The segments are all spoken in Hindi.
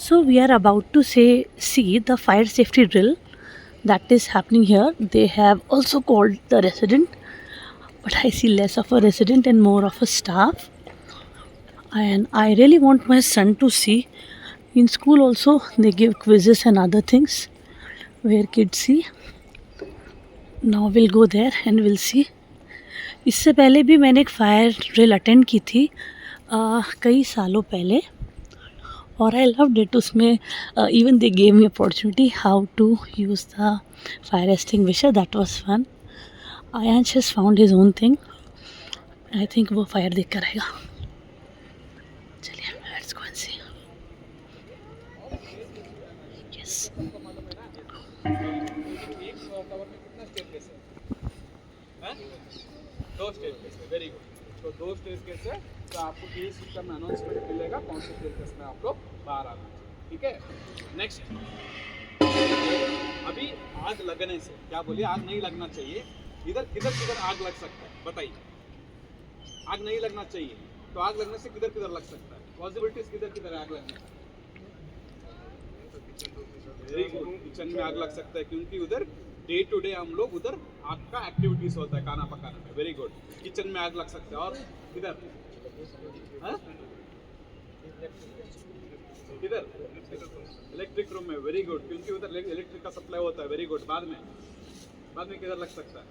So we are about to see the fire safety drill that is happening here. They have also called the resident, but I see less of a resident and more of a staff. And I really want my son to see. In school also they give quizzes and other things where kids see. Now we'll go there and we'll see. इससे पहले भी मैंने एक फायर ड्रिल अटेंड की थी कई सालों पहले, और आई लव्ड इट. उसमें even they gave me opportunity how to use the fire extinguisher. That was fun. Aayansh has found his own thing. I think वो फायर देख कर आएगा. चलिए let's go and see. Yes. दो स्टेज केस है, वेरी गुड. तो दो स्टेज केस है, तो आपको पीए सिस्टम में अनाउंसमेंट मिलेगा कौन से स्टेज केस में आप लोग बाहर आना है. ठीक है. नेक्स्ट, अभी आग लगने से क्या बोलिए, आग नहीं लगना चाहिए. इधर किधर किधर आग लग सकता है बताइए. आग नहीं लगना चाहिए, तो आग लगने से किधर किधर लग सकता है. पॉसिबिलिटीज किधर किधर आग लगने. Very good. किचन में आग लग सकता है क्योंकि उधर डे टू डे हम लोग उधर आग का एक्टिविटीज होता है खाना पकाने में. Very good. किचन में आग लग सकता है. और किधर किधर इलेक्ट्रिक रूम में. वेरी गुड, क्योंकि उधर इलेक्ट्रिक का सप्लाई होता है. Very good. बाद में किधर लग सकता है.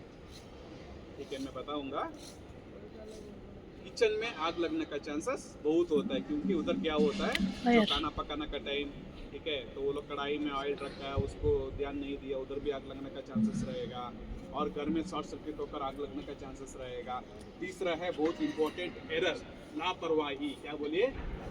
ठीक है, मैं बताऊंगा. किचन में आग लगने का चांसेस बहुत होता है क्योंकि उधर क्या होता है, जो खाना पकाने का टाइम, ठीक है, तो वो लोग कढ़ाई में ऑयल रखा है, उसको ध्यान नहीं दिया, उधर भी आग लगने का चांसेस रहेगा. और घर में शॉर्ट सर्किट होकर आग लगने का चांसेस रहेगा. तीसरा है बहुत इंपॉर्टेंट एरर, लापरवाही. क्या बोलिए,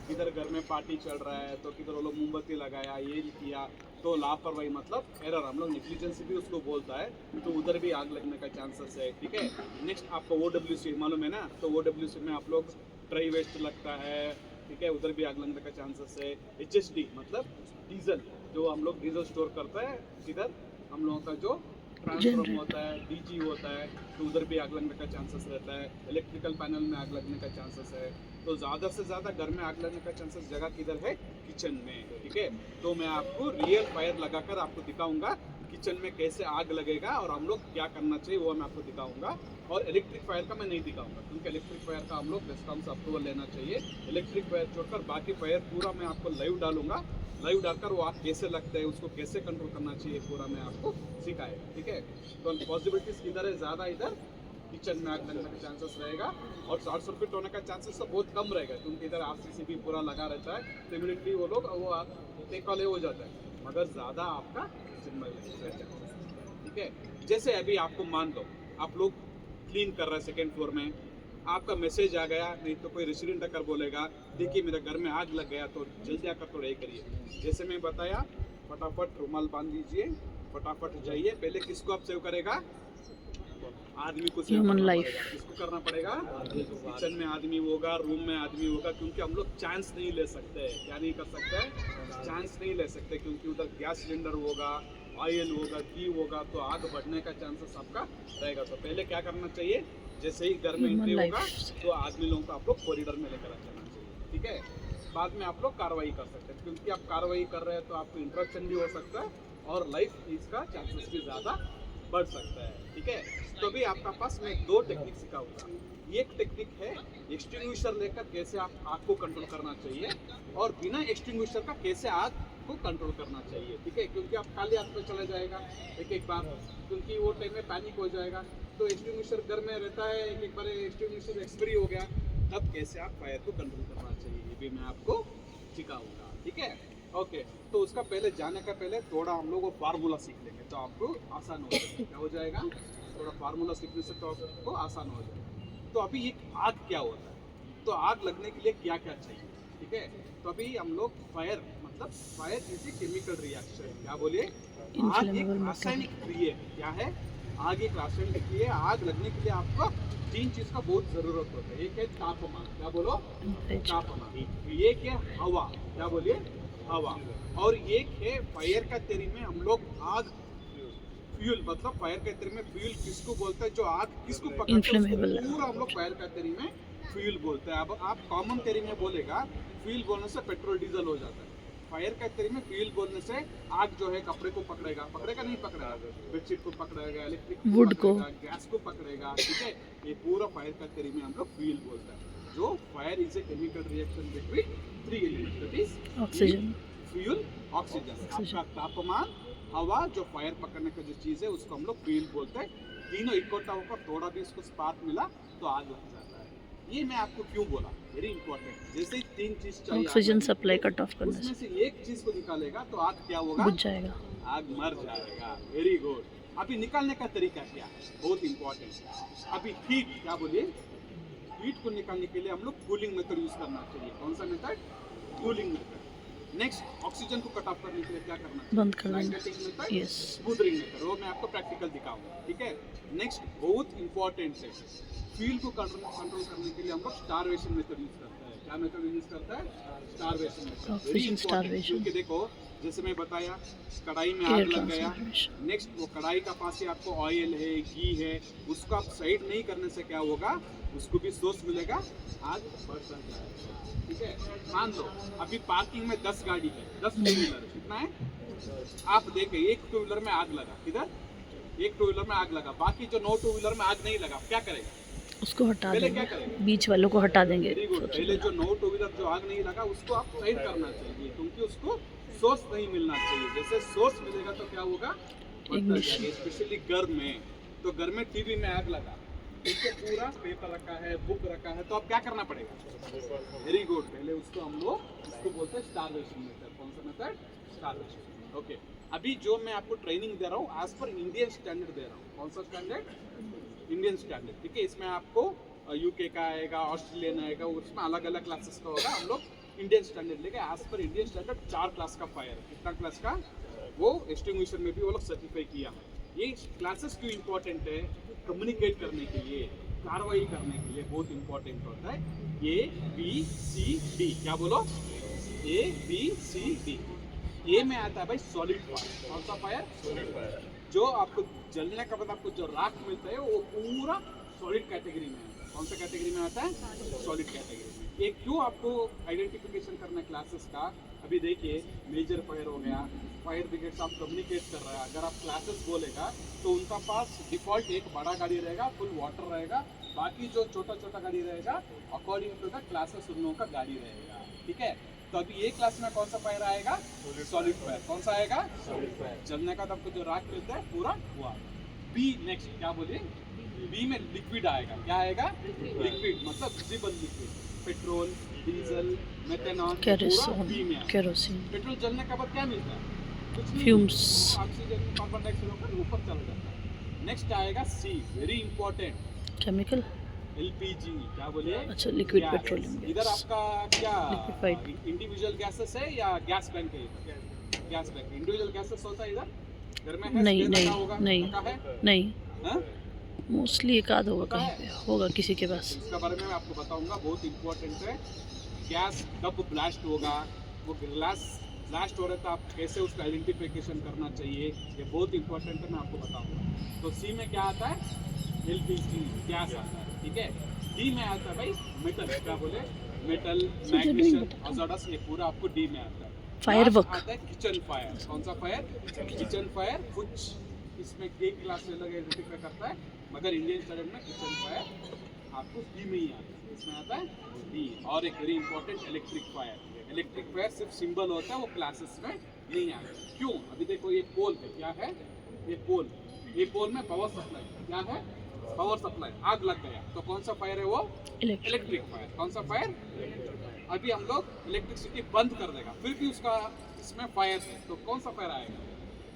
किधर घर में पार्टी चल रहा है तो किधर वो लोग मोमबत्ती लगाया, ये किया, तो लापरवाही मतलब एरर, हम लोग नेग्लिजेंस भी उसको बोलता है. तो उधर भी आग लगने का चांसेस है. ठीक है. नेक्स्ट आपको OWC मालूम है ना, तो OWC में आप लोग ड्राई वेस्ट लगता है. ठीक है, उधर भी आग लगने का चांसेस है. HSD मतलब डीजल, जो हम लोग डीजल स्टोर करता है, किधर हम लोगों का जो ट्रांसफॉर्म होता है, DG होता है, तो उधर भी आग लगने का चांसेस रहता है. इलेक्ट्रिकल पैनल में आग लगने का चांसेस है. तो ज़्यादा से ज़्यादा घर में आग लगने का चांसेस जगह किधर है, किचन में. ठीक है. तो मैं आपको रियल फायर लगाकर आपको दिखाऊंगा किचन में कैसे आग लगेगा और हम लोग क्या करना चाहिए वो मैं आपको दिखाऊंगा. और इलेक्ट्रिक फायर का मैं नहीं दिखाऊंगा क्योंकि इलेक्ट्रिक फायर का हम लोग रेस्पॉन्स अप्रूवल लेना चाहिए. इलेक्ट्रिक फायर छोड़कर बाकी फायर पूरा मैं आपको लाइव डालूंगा. लाइव डालकर वो आग कैसे लगता है, उसको कैसे कंट्रोल करना चाहिए, पूरा मैं आपको सिखाएगा. ठीक है. तो पॉसिबिलिटीज किधर है ज़्यादा, इधर किचन में आग लगने का चांसेस रहेगा. और शॉर्ट सर्किट होने का चांसेस तो बहुत कम रहेगा क्योंकि इधर RCCB पूरा लगा रहता है, तो इमीडिएटली वो लोग वो आग टेक ऑले हो जाता है. मगर ज़्यादा आपका किचन में लगने का चांसेस. ठीक है. जैसे अभी आपको मान लो आप लोग क्लीन कर रहे हैं सेकेंड फ्लोर में, आपका मैसेज आ गया, नहीं तो कोई रेसिडेंट आकर बोलेगा देखिए मेरे घर में आग लग गया, तो जल्दी आकर थोड़ा ये करिए. जैसे मैं बताया, फटाफट रुमाल बांध दीजिए, फटाफट जाइए. पहले किसको आप सेव करेगा, आदमी को सेव करना पड़ेगा. किसको करना पड़ेगा, किचन में आदमी होगा, रूम में आदमी होगा, क्योंकि हम लोग चांस नहीं ले सकते. क्या नहीं कर सकते, चांस नहीं ले सकते, क्योंकि उधर गैस सिलेंडर होगा, ऑयल होगा, घी होगा, तो आग बढ़ने का चांसेस आपका रहेगा. तो पहले क्या करना चाहिए, जैसे ही घर में एंट्री होगा तो आदमी लोगों को आप लोग कॉरिडोर में लेकर आ जाना चाहिए. ठीक है. बाद में आप लोग कार्रवाई कर सकते हैं, क्योंकि आप कार्रवाई कर रहे हैं तो आपको इंटरप्शन भी हो सकता है और लाइफ इसका चांसेस भी ज़्यादा बढ़ सकता है. ठीक है. तो अभी आपका पास मैं 2 टेक्निक सिखाऊंगा. एक टेक्निक है एक्सटिंग्विशर लेकर कैसे आप आग को कंट्रोल करना चाहिए, और बिना एक्सटिंग्विशर का कैसे आग को कंट्रोल करना चाहिए. ठीक है. क्योंकि आप खाली आग पे चले जाएगा एक बार, क्योंकि वो टाइम में पैनिक हो जाएगा. तो एक्सटिंग्विशर घर में रहता है, एक बार एक्सटिंग्विशर एक्सपायरी हो गया, तब कैसे आप फायर को कंट्रोल करना चाहिए ये भी मैं आपको सिखाऊंगा. ठीक है. ओके. तो उसका पहले जाने का पहले थोड़ा हम लोग वो फार्मूला सीख लेंगे तो आपको आसान हो जाएगा. क्या हो जाएगा, थोड़ा फार्मूला सीखने से तो आपको आसान हो जाएगा. तो अभी एक आग क्या होता है, तो आग लगने के लिए क्या क्या चाहिए. ठीक है. तो अभी हम लोग फायर मतलब fire is a chemical reaction. क्या बोलिए, आग एक रासायनिक क्रिया है. क्या है, आग एक रासायनिक क्रिया. आग लगने के लिए आपको 3 चीज का बहुत जरूरत होता है. एक है तापमान. क्या बोलो, तापमान. एक है हवा. क्या बोलिए, हवा. और एक है फायर का तेरी में हम लोग आग फ्यूल, मतलब फायर का तेरी में फ्यूल किसको बोलता है, जो आग किसको पकड़ता है पूरा हम लोग फायर का तेरी में फ्यूल बोलते हैं. अब आप कॉमन तेरी में बोलेगा, फ्यूल बोलने से पेट्रोल डीजल हो जाता है. फायर कैटेगरी में फ्यूल बोलने से आग जो है कपड़े को पकड़ेगा, पकड़ेगा नहीं पकड़ेगा, बेडशीट को पकड़ेगा, इलेक्ट्रिक Wood को। गैस को पकड़ेगा, ठीक है। ये पूरा फायर कैटेगरी में हम लोग फ्यूल बोलते हैं। जो fire is a chemical reaction between three elements, that is oxygen. Fuel, oxygen. आपका तापमान, हवा, जो फायर पकड़ने का जो चीज़ है उसको हम लोग फ्यूल बोलते हैं। तीनों इकट्ठा होकर थोड़ा भी इसको स्पार्क मिला तो आग लग जाता है। ये मैं आपको क्यों बोला, वेरी इंपॉर्टेंट। जैसे ही तीन चीज चाहिए, ऑक्सीजन सप्लाई कट ऑफ करने उसमें से से एक चीज को निकालेगा तो आग क्या होगा, बुझ जाएगा। आग मर जाएगा। Very good. अभी निकालने का तरीका क्या है, बहुत इंपॉर्टेंट। अभी हीट, क्या बोलिए, हीट को निकालने के लिए हम लोग कूलिंग मेथड यूज करना चाहिए। कौन सा method, cooling method. Next, oxygen को कट ऑफ करने के लिए क्या करना चाहिए, बंद कर देना। Magnetic method, yes. Smothering method. वो मैं आपको प्रैक्टिकल दिखाऊंगा, ठीक है। नेक्स्ट, बहुत इंपॉर्टेंट है, फ्यूल को कंट्रोल करने के लिए हम लोग स्टारवेशन मेथड यूज करते हैं। क्या मेथड यूज करता है, स्टारवेशन मेथड। Oxygen starvation. क्योंकि देखो, जैसे मैं बताया, कढ़ाई में एयर आग लग गया, ट्रांसफॉर्मेशन। नेक्स्ट वो कढ़ाई का पास से आपको ऑयल है, घी है, उसको आप साइड नहीं करने से क्या होगा, उसको भी सोर्स मिलेगा, आग बढ़ जाएगा, ठीक है। मान लो अभी पार्किंग में 10 गाड़ी है, 10 टू व्हीलर, कितना है, आप देखें, एक टू व्हीलर में आग लगा, किधर, एक टू व्हीलर में आग लगा, बाकी जो 9 टू व्हीलर में आग नहीं लगा, क्या करेगा, उसको हटा पहले क्या देंगे, करेगा, बीच वालों को हटा देंगे। Very good. पहले जो 9 टू व्हीलर जो आग नहीं लगा उसको आप साइड करना चाहिए, क्योंकि उसको सोर्स नहीं मिलना चाहिए। जैसे सोर्स मिलेगा तो क्या होगा, Ignition। स्पेशली घर में, तो घर में टीवी में आग लगा, इसको पूरा पेपर रखा है, बुक रखा है, तो अब क्या करना पड़ेगा, वेरी गुड, पहले उसको हम लोग उसको बोलते हैं स्टारवेशन मेथड। कौन सा मेथड, स्टारवेशन। ओके, अभी जो मैं आपको ट्रेनिंग दे रहा हूँ एज पर इंडियन स्टैंडर्ड दे रहा हूँ। कौन सा स्टैंडर्ड, इंडियन स्टैंडर्ड, ठीक है। इसमें आपको यूके का आएगा, ऑस्ट्रेलियन आएगा, उसमें अलग अलग क्लासेस का होगा। हम लोग इंडियन स्टैंडर्ड लेके as per Indian standard 4 class का फायर, कितना क्लास का, वो एक्सटिंग्विशर में भी वो लोग सर्टिफाई किया है। ये क्लासेस क्यों इंपॉर्टेंट है, कम्युनिकेट करने के लिए, कार्रवाई करने के लिए बहुत इंपॉर्टेंट होता है। ए बी सी डी, क्या बोलो, ए बी सी डी। ए में आता है भाई सॉलिड फायर। कौन सा फायर, सॉलिड फायर। जो आपको जलने के बाद आपको जो राख मिलता है वो पूरा सॉलिड कैटेगरी में है। कौन सा कैटेगरी में आता है, सॉलिड कैटेगरी में। ये क्यों आपको आइडेंटिफिकेशन करना है क्लासेस का, अभी देखिए, मेजर फायर हो गया, फायर ब्रिगेड से आप कम्युनिकेट कर रहे हैं, अगर आप क्लासेस बोलेगा तो उनका पास डिफॉल्ट एक बड़ा गाड़ी रहेगा, फुल वाटर रहेगा, बाकी जो छोटा छोटा गाड़ी रहेगा अकॉर्डिंग टू द क्लासेस उन लोगों का गाड़ी रहेगा, ठीक है। तो अभी ये क्लास में कौन सा फायर आएगा, सॉलिड फायर। कौन सा आएगा, सॉलिड फायर। जलने का आपको जो राख मिलता है पूरा हुआ। बी नेक्स्ट, क्या बोलिए, बी में लिक्विड आएगा, क्या आएगा, लिक्विड मतलब visible liquid, petrol, diesel, methanol, पूरा बी में आएगा। केरोसिन। पेट्रोल जलने के बाद क्या मिलता है, कुछ नहीं, फ्यूम्स। ऑक्सीजन, कार्बन डाइऑक्साइड होकर ऊपर चला जाता है। नेक्स्ट आएगा सी, वेरी इंपॉर्टेंट, केमिकल। एलपीजी, क्या बोलिए, अच्छा, लिक्विड गैस। पेट्रोलियम इधर आपका क्या लिक्विफाइड। इंडिविजुअल गैसेस है या गैस बैंक है, गैस बैंक, इंडिविजुअल गैसेस होता है इधर घर में है, नहीं स्पेस नहीं रखा होगा, नहीं रखा है, नहीं, हाँ? मोस्टली एक आध होगा, कहीं पे होगा किसी के पास। इसके बारे में मैं आपको बताऊंगा, बहुत इंपॉर्टेंट है। गैस कब ब्लास्ट होगा, वो ग्लास ब्लास्ट हो रहा है तो आप कैसे उसका आइडेंटिफिकेशन करना चाहिए, ये बहुत इंपॉर्टेंट है, मैं आपको बताऊंगा। तो सी में क्या आता है, एलपीजी गैस आता है, ठीक है। डी में आता है भाई मेटल, क्या बोले, मेटल, मैग्नीशियम, हजार्डस, ये पूरा आपको डी में आता है। फायरवर्क आता है किचन फायर। कौन सा फायर, किचन फायर। कुछ इसमें केक क्लास से अलग आइडेंटिफाई करता है, मगर इंडियन स्टैंडर्ड में किचन फायर आपको डी में ही आता है, इसमें आता है डी। और एक very important electric fire. Electric fire सिर्फ सिंबल होता है, वो क्लासेस में नहीं आता। क्यों, अभी देखो ये पोल है, क्या है, ये पोल, ये पोल में पावर सप्लाई, क्या है, पावर सप्लाई, आग लग गया तो कौन सा फायर है वो, इलेक्ट्रिक फायर। कौन सा फायर, अभी हम लोग इलेक्ट्रिसिटी बंद कर देगा फिर भी उसका इसमें फायर है, तो कौन सा फायर आएगा,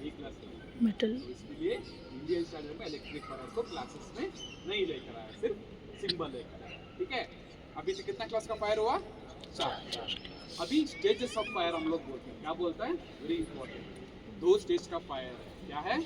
ये क्लास मेटल। तो इसलिए इंडियन स्टैंडर्ड में इलेक्ट्रिक फायर को क्लासेस में नहीं लेकर आया, सिर्फ सिंबल लेकर आया, ठीक है। अभी से कितना क्लास का फायर हुआ, 4। अभी स्टेजेस ऑफ फायर हम लोग बोलते हैं, क्या बोलते हैं, वेरी इंपॉर्टेंट, 2 स्टेज का फायर है, क्या है,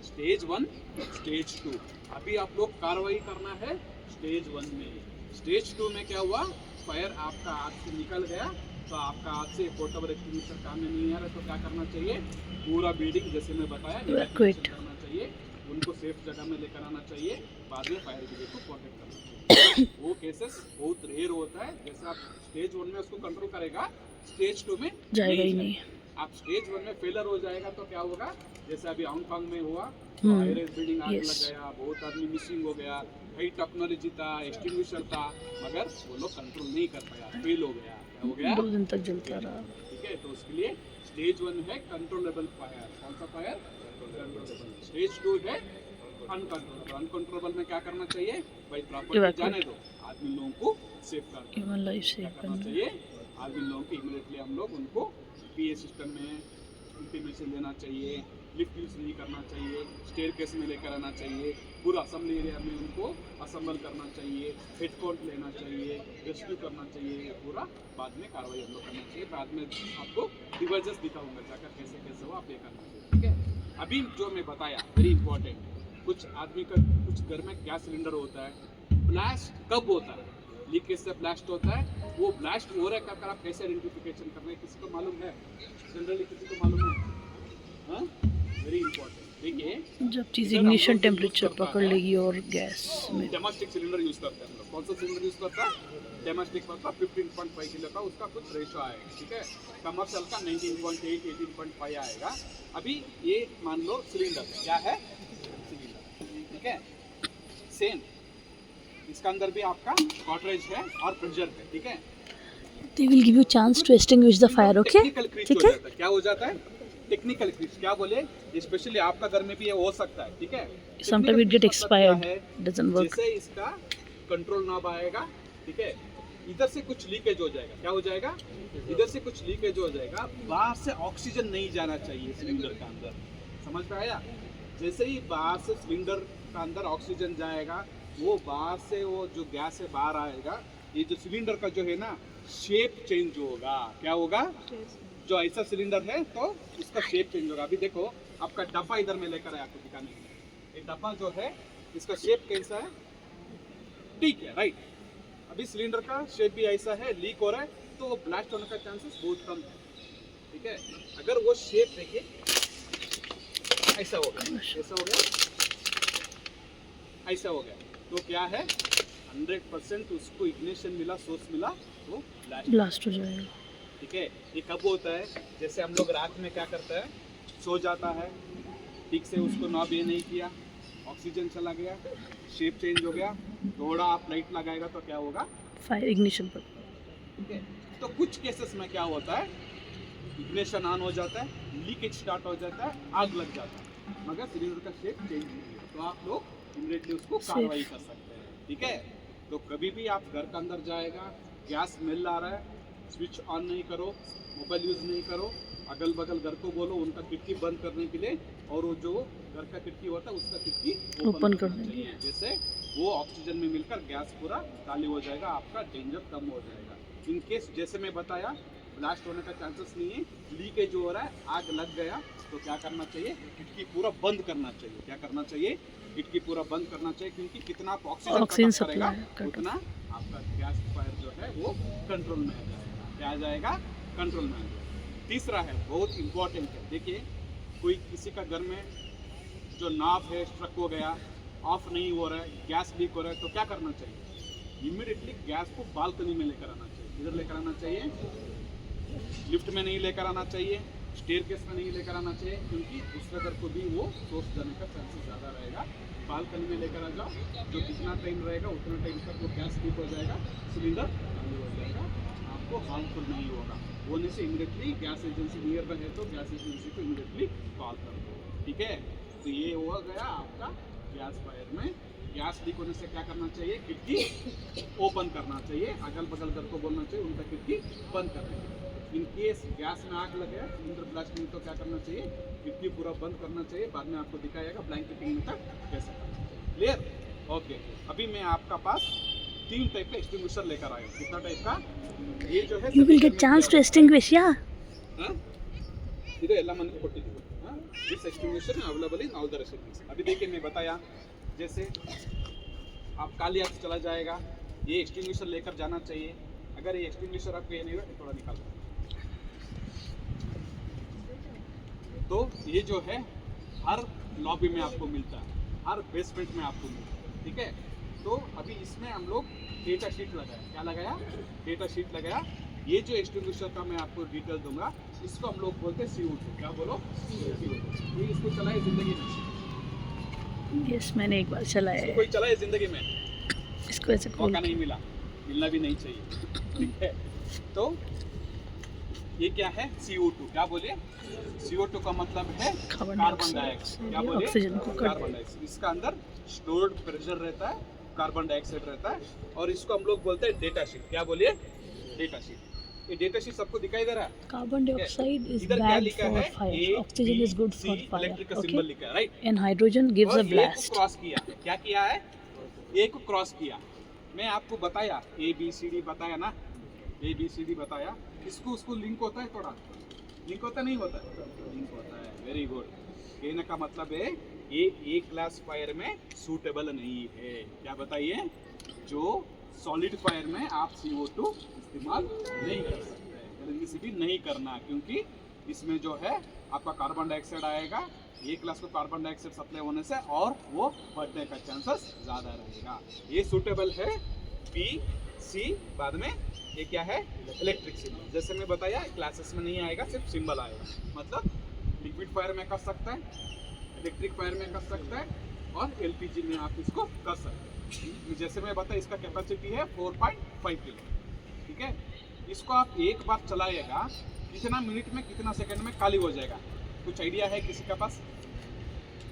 स्टेज 1, स्टेज 2। अभी आप लोग कार्रवाई करना है स्टेज 1 में। स्टेज 2 में क्या हुआ, फायर आपका हाथ से निकल गया तो आपका हाथ से पोर्टेबल एक्सटिंग्विशर काम में नहीं आ रहा, तो क्या करना चाहिए, पूरा बिल्डिंग जैसे मैं बताया इवैक्यूएट करना चाहिए, उनको सेफ जगह में लेकर आना चाहिए, बाद में फायर ब्रिगेड को प्रोटेक्ट करना चाहिए। वो केसेस बहुत रेयर होता है, जैसे आप स्टेज 1 में उसको कंट्रोल करेगा स्टेज 2 में जाएगा ही नहीं। आप स्टेज 1 में फेलर हो जाएगा तो क्या होगा, जैसे अभी हांगकांग में हुआ, हाई बिल्डिंग आग लग गया, बहुत आदमी मिसिंग हो गया, हाई टेक्नोलॉजी था, एक्सटिंग्विशर था, मगर वो लोग कंट्रोल नहीं कर पाया, फेल हो गया, क्या हो गया, 2 दिन तक जलता रहा। ठीक है। तो उसके लिए स्टेज 1 है कंट्रोलेबल फायर, कौन सा फायर, कंट्रोलेबल। स्टेज 2 है अनकंट्रोलेबल। अनकंट्रोलेबल में क्या करना चाहिए भाई, प्रॉपर्टी जाने दो, आदमी लोगों को सेफ करना, ह्यूमन लाइफ सेव करना चाहिए, आदमी लोगों को इमीडिएटली हम लोग उनको पीए सिस्टम में इंटीमेशन देना चाहिए, लिफ्ट यूज नहीं करना चाहिए, स्टेयर केस में लेकर आना चाहिए, पूरा असेंबली एरिया में उनको असेंबल करना चाहिए, हेड काउंट लेना चाहिए, रेस्क्यू करना चाहिए, पूरा बाद में कार्रवाई हम लोग करना चाहिए। बाद में आपको डिवाइसेस दिखाऊंगा जाकर कैसे कैसे हो आप ये करना चाहिए, ठीक है। अभी जो मैं बताया वेरी इंपॉर्टेंट, कुछ आदमी का कुछ घर में गैस सिलेंडर होता है, ब्लास्ट कब होता है, लीकेज से ब्लास्ट होता है, वो ब्लास्ट हो रहा है कर आप कैसे आइडेंटिफिकेशन कर रहे हैं, किसी को मालूम है, जनरली किसी को मालूम है, हाँ, वेरी इंपॉर्टेंट। देखिए जब चीज़ इग्निशन टेम्परेचर पकड़ लेगी और गैस में, डेमास्टिक सिलेंडर यूज करते हैं हम लोग, कौन सा सिलेंडर यूज करता है, डेमास्टिक का 15.5 किलो का उसका कुछ रेशो आएगा, ठीक है। कमर्शियल का 19.8 18.5 आएगा। अभी ये मान लो सिलेंडर क्या है, सिलेंडर, ठीक है, सेम इसका अंदर भी आपका कॉटरेज है और प्रेशर है, ठीक है। they will give you chance to extinguish the fire, okay? Technical crease ठीक हो है? जाता है, क्या हो जाता है, टेक्निकल क्रीज, क्या बोले, स्पेशली आपका घर में भी ये हो सकता है, ठीक है। Sometimes it get expired, doesn't work. जैसे इसका कंट्रोल नॉब आएगा, ठीक है, इधर से कुछ लीकेज हो जाएगा, क्या हो जाएगा, इधर से कुछ लीकेज हो जाएगा, बाहर से ऑक्सीजन नहीं जाना चाहिए सिलेंडर का अंदर, समझ में आया। जैसे ही बाहर से सिलेंडर का अंदर ऑक्सीजन जाएगा, वो बाहर से वो जो गैस है बाहर आएगा, ये जो सिलेंडर का जो है ना शेप चेंज होगा, क्या होगा, जो ऐसा सिलेंडर है तो उसका शेप चेंज होगा। अभी देखो आपका डब्बा इधर में लेकर आया आपको दिखाने के लिए, ये डब्बा जो है इसका शेप कैसा है, ठीक है, राइट। अभी सिलेंडर का शेप भी ऐसा है, लीक हो रहा है, तो वो ब्लास्ट होने का चांसेस बहुत कम है, ठीक है। अगर वो शेप देखिए ऐसा हो गया, ऐसा हो गया, ऐसा हो गया, तो क्या है 100% उसको इग्निशन मिला, सोर्स मिला, वो ब्लास्ट हो जाएगा, ठीक है। ये कब होता है, जैसे हम लोग रात में क्या करते हैं, सो जाता है, ठीक से उसको नॉब ये नहीं किया, ऑक्सीजन चला गया, शेप चेंज हो गया, थोड़ा आप लाइट लगाएगा तो क्या होगा, फायर इग्निशन पर, ठीक है। तो कुछ केसेस में क्या होता है, इग्निशन ऑन हो जाता है, लीकेज स्टार्ट हो जाता है, आग लग जाता है, मगर सिलेंडर का शेप चेंज नहीं हुआ, तो आप लोग इमीडिएटली उसको कार्रवाई कर सकते हैं, ठीक है। तो कभी भी आप घर के अंदर जाएगा, गैस स्मेल आ रहा है, स्विच ऑन नहीं करो, मोबाइल यूज़ नहीं करो, अगल बगल घर को बोलो उनका खिड़की बंद करने के लिए, और वो जो घर का खिड़की होता है उसका खिड़की ओपन करना चाहिए, जैसे वो ऑक्सीजन में मिलकर गैस पूरा खाली हो जाएगा, आपका डेंजर कम हो जाएगा। इन केस जैसे मैं बताया ब्लास्ट होने का चांसेस नहीं है, लीकेज हो रहा है, आग लग गया, तो क्या करना चाहिए, खिड़की पूरा बंद करना चाहिए, क्या करना चाहिए, खिड़की पूरा बंद करना चाहिए, क्योंकि कितना आप ऑक्सीजन करेगा उतना आपका गैस फायर जो है वो कंट्रोल में आ जाएगा, क्या आ जाएगा, कंट्रोल में आ जाएगा। तीसरा है बहुत इंपॉर्टेंट है, देखिए कोई किसी का घर में जो नॉब है स्ट्रक हो गया, ऑफ नहीं हो रहा है, गैस लीक हो रहा है, तो क्या करना चाहिए, इमीडिएटली गैस को बालकनी में लेकर आना चाहिए, इधर लेकर आना चाहिए, लिफ्ट में नहीं लेकर आना चाहिए, स्टेयर केस में नहीं लेकर आना चाहिए, क्योंकि दूसरे घर को भी वो सोर्स जाने का चांसेस ज़्यादा रहेगा। बालकनी में लेकर आ जाओ, जो जितना टाइम रहेगा उतना टाइम तक वो गैस लीक हो जाएगा, सिलेंडर खाली हो जाएगा, आपको हार्मफुल नहीं होगा। होने से इमीडिएटली गैस एजेंसी नियर में है तो गैस एजेंसी को इमीडिएटली कॉल कर दो, ठीक है। तो ये हो गया आपका गैस फायर में। गैस लीक होने से क्या करना चाहिए, खिड़की ओपन करना चाहिए, अगल बगल घर को बोलना चाहिए उनका खिड़की बंद करना चाहिए। इन केस गैस में आग लगे, सिलेंडर ब्लास्ट नहीं, तो क्या करना चाहिए, खिड़की पूरा बंद करना चाहिए, बाद में आपको दिखाएगा ब्लैंकेटिंग में तक कैसे करना चाहिए, क्लियर, ओके। अभी मैं आपका पास 3 टाइप का एक्सटिंग्विशर लेकर आया हूँ, कितना टाइप का, ये जो है you will get chance to extinguish, yeah. ಇದು ಎಲ್ಲ ಮನೆಗೆ ಕೊಟ್ಟಿದ್ದೀವಿ, this extinguisher available in all the residence. अभी देखिए मैं बताया, जैसे आप काली आग चला जाएगा, ये एक्सटिंग्विशर लेकर जाना चाहिए। अगर ये एक्सटिंग्विशर आपको ये नहीं हुआ तो थोड़ा निकाल दो। तो ये जो है हर लॉबी में आपको मिलता है, हर बेसमेंट में आपको मिलता है, ठीक है। तो अभी इसमें हम लोग डेटा शीट लगाया, क्या लगाया, डेटा शीट लगाया, ये जो एक्सटिंग्विशर का मैं आपको डिटेल दूंगा, इसको हम लोग बोलते हैं CO2। क्या बोलो? CO2। ये इसको चलाए जिंदगी में? यस, मैंने एक बार चलाया इसको है। कोई चलाए जिंदगी में? इसको ऐसे खोल मौका नहीं मिला, मिलना भी नहीं चाहिए, ठीक है। तो ये क्या है? CO2। क्या बोलिए? CO2 का मतलब है कार्बन डाइऑक्साइड। क्या बोलिए? ऑक्सीजन को कार्बन डाइऑक्साइड। इसका अंदर स्टोर्ड प्रेशर रहता है, कार्बन डाइऑक्साइड रहता है, और इसको हम लोग बोलते हैं डेटा शीट। क्या बोलिए? Data sheet. ये डेटा शीट सबको दिखाई दे रहा है? कार्बन डाइऑक्साइड इज इधर क्या बैड लिखा फॉर है? Fire, oxygen is good for fire, electric का सिंबल लिखा है, राइट? एंड हाइड्रोजन गिव्स और अ ए को ब्लास्ट। क्रॉस किया। क्या किया है? ए को क्रॉस किया। मैं आपको बताया ABCD बताया ना, ABCD बताया। इसको उसको लिंक होता है, थोड़ा लिंक होता नहीं होता? लिंक होता है। Very good. कहने का मतलब है ये ए क्लास फायर में सूटेबल नहीं है। क्या बताइए? जो सॉलिड फायर में आप CO2 इस्तेमाल नहीं कर सकते, एलएनजी नहीं करना, क्योंकि इसमें जो है आपका कार्बन डाइऑक्साइड आएगा। ए क्लास को कार्बन डाइऑक्साइड सप्लाई होने से और वो बढ़ने का चांसेस ज़्यादा रहेगा। ये सूटेबल है B, C, बाद में ये क्या है? Electric symbol. जैसे मैं बताया क्लासेस में नहीं आएगा, सिर्फ सिंबल आएगा। मतलब लिक्विड फायर में कर सकता है, इलेक्ट्रिक फायर में कर सकता है, और LPG में आप इसको कर सकते हैं। जैसे मैं बताया इसका कैपेसिटी है 4.5 किलो, ठीक है। इसको आप एक बार चलाइएगा, कितना मिनट में कितना सेकंड में खाली हो जाएगा? कुछ आइडिया है किसी के पास?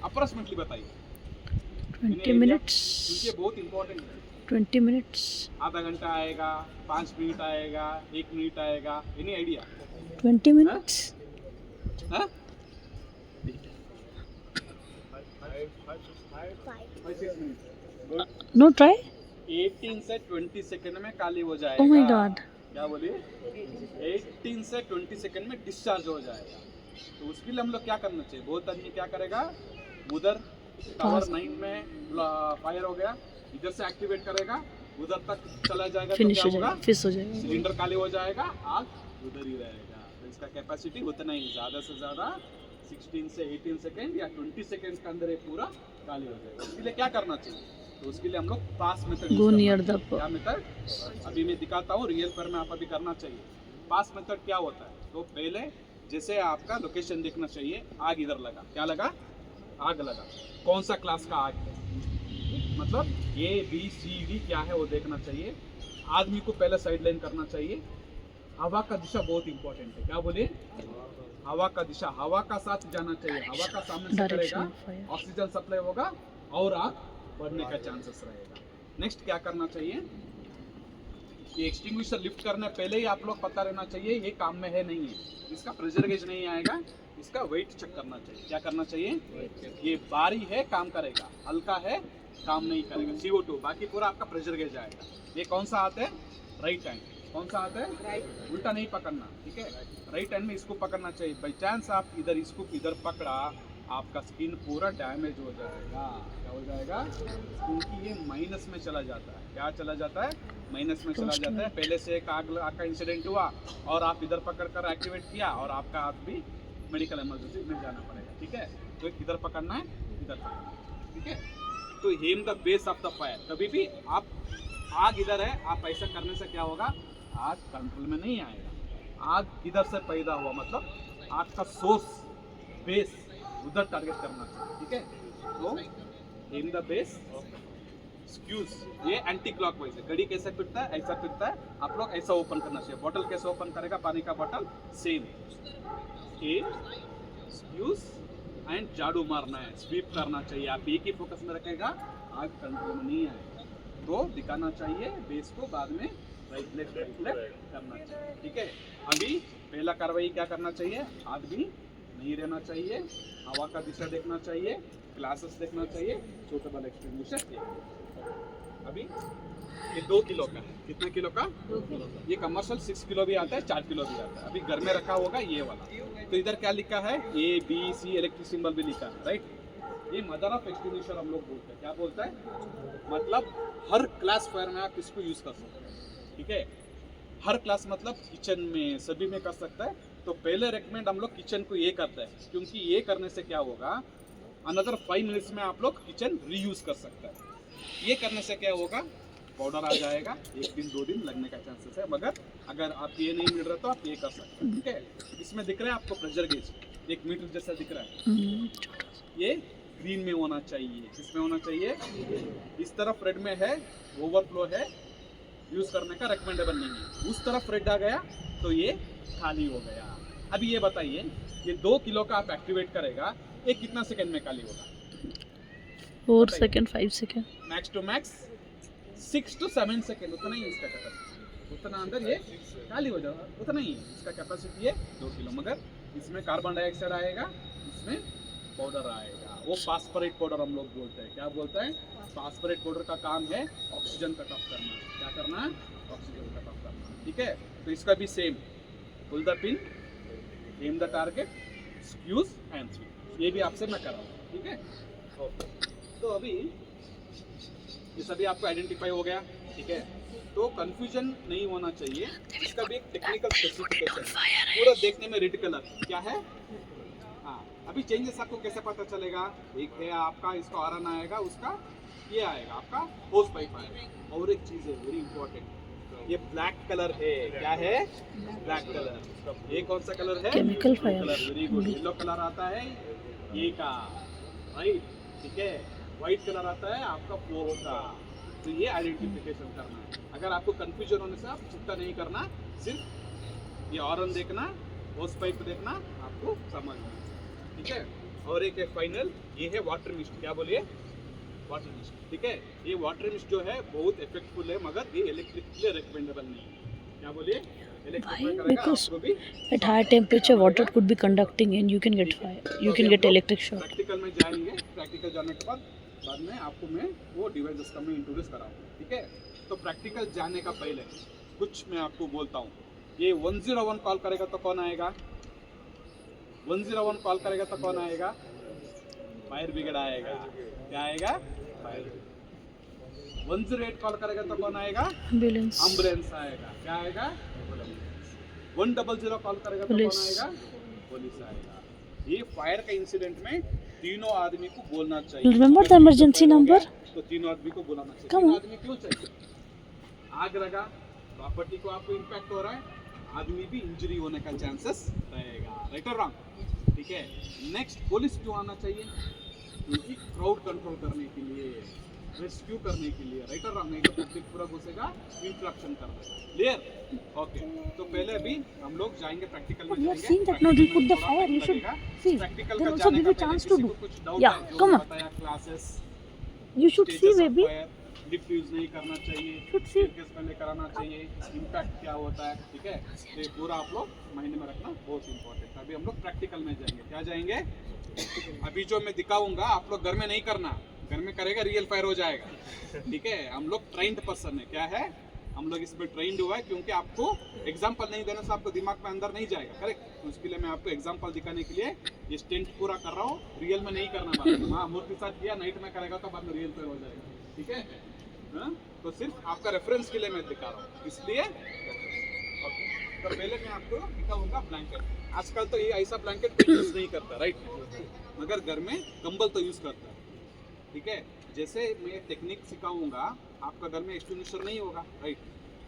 अप्रोक्सीमेटली बताइए। 20 मिनट्स। क्योंकि ये बहुत इंपॉर्टेंट है। 20 मिनट्स। आधा घंटा आएगा, 5 मिनट आएगा, 1 मिनट आएगा, एनी आइडिया? 20 मिनट्स। हाँ? Know try. 18 से 20 सेकंड में खाली हो जाएगा। Oh my God. क्या बोलिए? 18 से 20 सेकंड में डिस्चार्ज हो जाएगा। तो उसके लिए हम लोग क्या करना चाहिए? बहुत आदमी क्या करेगा, उधर टावर 9 में फायर हो गया, इधर से एक्टिवेट करेगा, उधर तक चला जाएगा, फिनिश तो हो क्या होगा? जाएगा, फिश हो जाएगा। सिलेंडर खाली हो जाएगा, आग उधर ही रहेगा। तो इसका कैपेसिटी उतना ही, ज़्यादा से ज़्यादा 16 से 18 सेकेंड या 20 सेकेंड के अंदर ये पूरा खाली हो जाएगा। इसके लिए क्या करना चाहिए? तो उसके लिए हम लोग पास मेथड गो नियर द क्या मेथड? अभी मैं दिखाता हूँ, रियल फायर में आप अभी करना चाहिए। पास मेथड क्या होता है? तो पहले जैसे आपका लोकेशन देखना चाहिए, आग इधर लगा, क्या लगा? आग लगा। कौन सा क्लास का आग है? मतलब ABCD क्या है वो देखना चाहिए। आदमी को पहले साइड लाइन करना चाहिए। हवा का दिशा बहुत इंपॉर्टेंट है। क्या बोलिए? हवा का दिशा, हवा का साथ जाना चाहिए। हवा का सामने से करेगा, ऑक्सीजन सप्लाई होगा और आग बढ़ने का चांसेस रहेगा। नेक्स्ट क्या करना चाहिए? ये एक्सटिंग्विशर लिफ्ट करने पहले ही आप लोग पता रहना चाहिए ये काम में है नहीं है, इसका प्रेशर गेज नहीं आएगा, इसका वेट चेक करना चाहिए। क्या करना चाहिए? ये भारी है काम करेगा, हल्का है काम नहीं करेगा, CO2, बाकी पूरा आपका प्रेशर गेज आएगा। ये कौन सा हाथ है? Right hand. कौन सा हाथ है? उल्टा नहीं पकड़ना, ठीक है। राइट हैंड में इसको पकड़ना चाहिए। बाई चांस आप इधर इसको इधर पकड़ा, आपका स्किन पूरा डैमेज हो जाएगा। क्या हो जाएगा? क्योंकि ये माइनस में चला जाता है। क्या चला जाता है? माइनस में चला जाता है। पहले से एक आग का इंसिडेंट हुआ और आप इधर पकड़ कर एक्टिवेट किया और आपका हाथ भी मेडिकल इमरजेंसी में जाना पड़ेगा, ठीक है। तो इधर पकड़ना है, इधर पकड़ना है, ठीक है। तो am the base of the fire. कभी भी आप आग इधर है, आप ऐसा करने से क्या होगा? आग कंट्रोल में नहीं आएगा। आग इधर से पैदा हुआ, मतलब आग का सोर्स बेस उधर टारगेट करना चाहिए, ठीक है। तो एम द बेस स्क्यूज, ये एंटी क्लॉकवाइज है। घड़ी कैसे पिटता है? ऐसा पिटता है। आप लोग ऐसा ओपन करना चाहिए। बॉटल कैसे ओपन करेगा? पानी का बॉटल सेम। एम, स्क्यूज एंड झाड़ू मारना है, स्वीप करना चाहिए। आप एक ही फोकस में रखेगा, आग कंट्रोल में नहीं आएगा। तो दिखाना चाहिए बेस को, बाद में राइट लेफ्ट करना चाहिए, ठीक है। अभी पहला कार्रवाई क्या करना चाहिए? आग भी नहीं रहना चाहिए, हवा का दिशा देखना चाहिए, ग्लासेस देखना चाहिए, छोटा वाला एक्सटिंग्विशर। अभी ये 2 किलो का है। कितने किलो का? 2 किलो का। ये कमर्शियल 6 किलो भी आता है, 4 किलो भी आता है। अभी घर में रखा होगा ये वाला। तो इधर क्या लिखा है? ABC इलेक्ट्रिक सिंबल भी लिखा है, राइट। ये मदर ऑफ एक्सटिंग्विशर हम लोग बोलते हैं। क्या बोलता है? मतलब हर क्लास फायर में आप इसको यूज कर सकते हैं, ठीक है। हर क्लास मतलब किचन में, सभी में कर सकता है। तो पहले रेकमेंड हम लोग किचन को ये करते हैं, क्योंकि ये करने से क्या होगा, अनदर 5 मिनट्स में आप लोग किचन रीयूज कर सकते हैं। ये करने से क्या होगा, पाउडर आ जाएगा, 1 दिन 2 दिन लगने का चांसेस है, मगर अगर आप ये नहीं मिल रहा तो आप ये कर सकते हैं। ठीक है, इसमें दिख रहा है आपको प्रेशर गेज 1 मीटर जैसा दिख रहा है, ये ग्रीन में होना चाहिए। किसमें होना चाहिए? इस तरफ रेड में है, ओवरफ्लो है, यूज करने का रिकमेंडेबल नहीं है। उस तरफ रेड आ गया तो ये खाली हो गया। अभी ये बताइए, ये 2 किलो का आप एक्टिवेट करेगा, ये कितना सेकंड में खाली होगा? 4 second 5 second, max to max 6 to 7 second, उतना ही इसका कैपेसिटी, उतना अंदर ये खाली हो जाएगा, उतना ही इसका कैपेसिटी है 2 किलो। मगर इसमें कार्बन डाइऑक्साइड आएगा, इसमें पाउडर आएगा, वो फास्फोरेट पाउडर हम लोग बोलते हैं। क्या बोलते हैं? फास्फोरेट पाउडर का काम है ऑक्सीजन कट ऑफ करना। क्या करना? ऑक्सीजन कट ऑफ करना। ठीक है, तो इसका भी same, pull the pin, aim the target, squeeze and sweep, ये भी आपसे मैं कर रहा हूँ। ठीक है, ओके। तो अभी ये सभी आपको आइडेंटिफाई हो गया। ठीक है, तो कंफ्यूजन नहीं होना चाहिए। इसका भी एक टेक्निकल स्पेसिफिकेशन है, पूरा देखने में रेड कलर क्या है। हाँ, अभी चेंजेस आपको कैसे पता चलेगा? एक है आपका इसका आरन आएगा, उसका ये आएगा, आपका होस पाइप आएगा। और एक चीज है वेरी इंपॉर्टेंट, ये ब्लैक कलर है। क्या है? Black colour. ये कौन सा कलर है? Chemical fire. Colour, very good. Yellow colour आता है ये का, राइट? ठीक है, व्हाइट कलर आता है आपका फ्लो का। तो ये आइडेंटिफिकेशन करना है। अगर आपको कंफ्यूजन होने से आप चिंता नहीं करना, सिर्फ ये ऑरन देखना, होस पाइप देखना, आपको समझना। ठीक है, और एक है फाइनल, ये है वाटर मिस्ट। क्या बोलिए? Water mist. ठीक है, ये वाटर मिस्ट जो है बहुत इफेक्टफुल है, मगर ये इलेक्ट्रिक के लिए रिकमेंडेबल नहीं है। क्या बोलिए? Why? Because at high temperature water could be conducting and you can get fire, you can get electric shock. Practical में जाएंगे, प्रैक्टिकल जाने के बाद में आपको मैं वो डिवाइसेस का मैं इंट्रोड्यूस कराऊंगा। ठीक है, तो प्रैक्टिकल जाने का पहले कुछ मैं आपको बोलता हूँ। ये 101 कॉल करेगा तो कौन आएगा? 101 कॉल करेगा तो कौन आएगा? फायर ब्रिगेड आएगा। क्या आएगा? Fire brigade. 108 कॉल करेगा तो कौन आएगा? एम्बुलेंस। एम्बुलेंस आएगा। क्या आएगा? 100 कॉल करेगा तो कौन आएगा? पुलिस आएगा। ये फायर का इंसिडेंट में तीनों आदमी को बोलना चाहिए। Remember the emergency number? तो तीनों आदमी को बुलाना चाहिए। Come तीनों on. आदमी क्यों चाहिए? आग लगा, प्रॉपर्टी को आपको इम्पैक्ट हो रहा है, आदमी भी इंजरी होने का चांसेस रहेगा। राइट और रॉन्ग? ठीक है, नेक्स्ट पुलिस क्यों आना चाहिए? क्योंकि क्राउड कंट्रोल करने के लिए, रेस्क्यू करने के लिए। राइट और रॉन्ग? नहीं तो पब्लिक पूरा घुसेगा, इंटरप्शन कर देगा। क्लियर? ओके, तो पहले अभी हम लोग जाएंगे प्रैक्टिकल में। You have seen that now we put the fire. You should see. Practical Then का also जाने give का you पहले chance to किसी do. को कुछ डाउट Yeah, है जो come on. बताया classes, You should see, baby. Lift use नहीं करना चाहिए, Should see. स्टेयरकेस पहले कराना चाहिए, इम्पैक्ट क्या होता है। ठीक है, तो ये पूरा आप लोग माइंड में रखना, बहुत इंपॉर्टेंट। अभी हम लोग प्रैक्टिकल में जाएंगे। क्या जाएंगे? अभी जो मैं दिखाऊंगा आप लोग घर में नहीं करना, घर में करेगा रियल फायर हो जाएगा। ठीक है, हम लोग ट्रेंड पर्सन है। क्या है? हम लोग इसमें ट्रेंड हुआ है, क्योंकि आपको एग्जाम्पल नहीं देने से आपको दिमाग में अंदर नहीं जाएगा। करेक्ट? तो उसके लिए मैं आपको एग्जाम्पल दिखाने के लिए ये स्टेंट पूरा कर रहा हूँ। रियल में नहीं करना बाद में। हाँ, मूर्ति साथ किया, नाइट में करेगा तो बाद में रियल फायर हो जाएगा। ठीक है, हाँ? तो सिर्फ आपका रेफरेंस के लिए मैं दिखा रहा हूँ, इसलिए ओके। तो पहले मैं आपको दिखाऊंगा ब्लैंकेट। आजकल तो ये ऐसा ब्लैंकेट कोई यूज नहीं करता, राइट? मगर घर में कंबल तो यूज करता है। ठीक है, जैसे मैं टेक्निक सिखाऊंगा, आपका घर में एक्सटिंग्विशर नहीं होगा, राइट?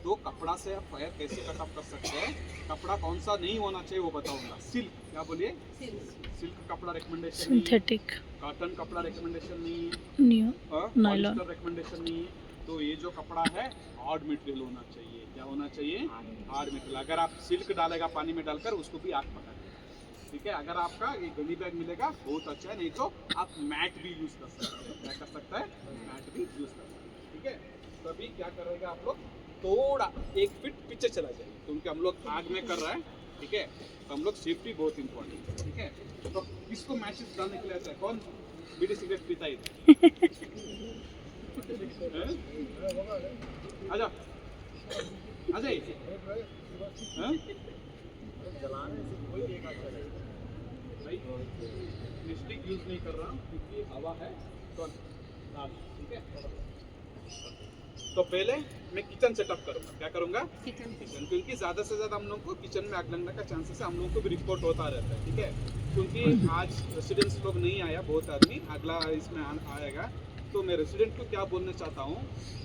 तो कपड़ा से आप फायर कैसे कट ऑफ कर सकते हैं, कपड़ा कौन सा नहीं होना चाहिए वो बताऊंगा। सिल्क, क्या बोलिए? सिल्क कपड़ा रिकमेंडेशन नहीं है, Synthetic. कॉटन कपड़ा रिकमेंडेशन नहीं है, Neo. Nylon. पॉलिस्टर रिकमेंडेशन नहीं है। तो ये जो कपड़ा है हार्ड मटेरियल होना चाहिए। क्या होना चाहिए? Hard material. अगर आप सिल्क डालेगा पानी में डालकर, उसको भी आग पकड़। ठीक है, अगर आपका ये गनी बैग मिलेगा बहुत अच्छा है, नहीं तो आप मैट भी यूज कर सकते हैं। क्या कर सकता है? मैट भी यूज कर सकते हैं। ठीक है, तो अभी क्या करेगा आप लोग, थोड़ा 1 फीट पीछे चला जाए, क्योंकि हम लोग आग में कर रहा है। ठीक है, तो हम लोग सेफ्टी बहुत इंपॉर्टेंट है। ठीक है, तो किसको मैचेस डालने के लिए आता है? कौन बीड़ी सिगरेट पीता है? आजा आ जाइए। स्टिक यूज नहीं कर रहा हूँ क्योंकि हवा है। ठीक है, तो पहले मैं किचन सेटअप करूँगा। क्या करूँगा? किचन, क्योंकि ज़्यादा से ज़्यादा हम लोग को किचन में आग लगने का चांसेस है, हम लोग को भी रिपोर्ट होता रहता है। ठीक है, क्योंकि आज रेसिडेंट्स लोग नहीं आया, बहुत आदमी, अगला इसमें आएगा। तो मैं रेसिडेंट को क्या बोलना चाहता हूँ,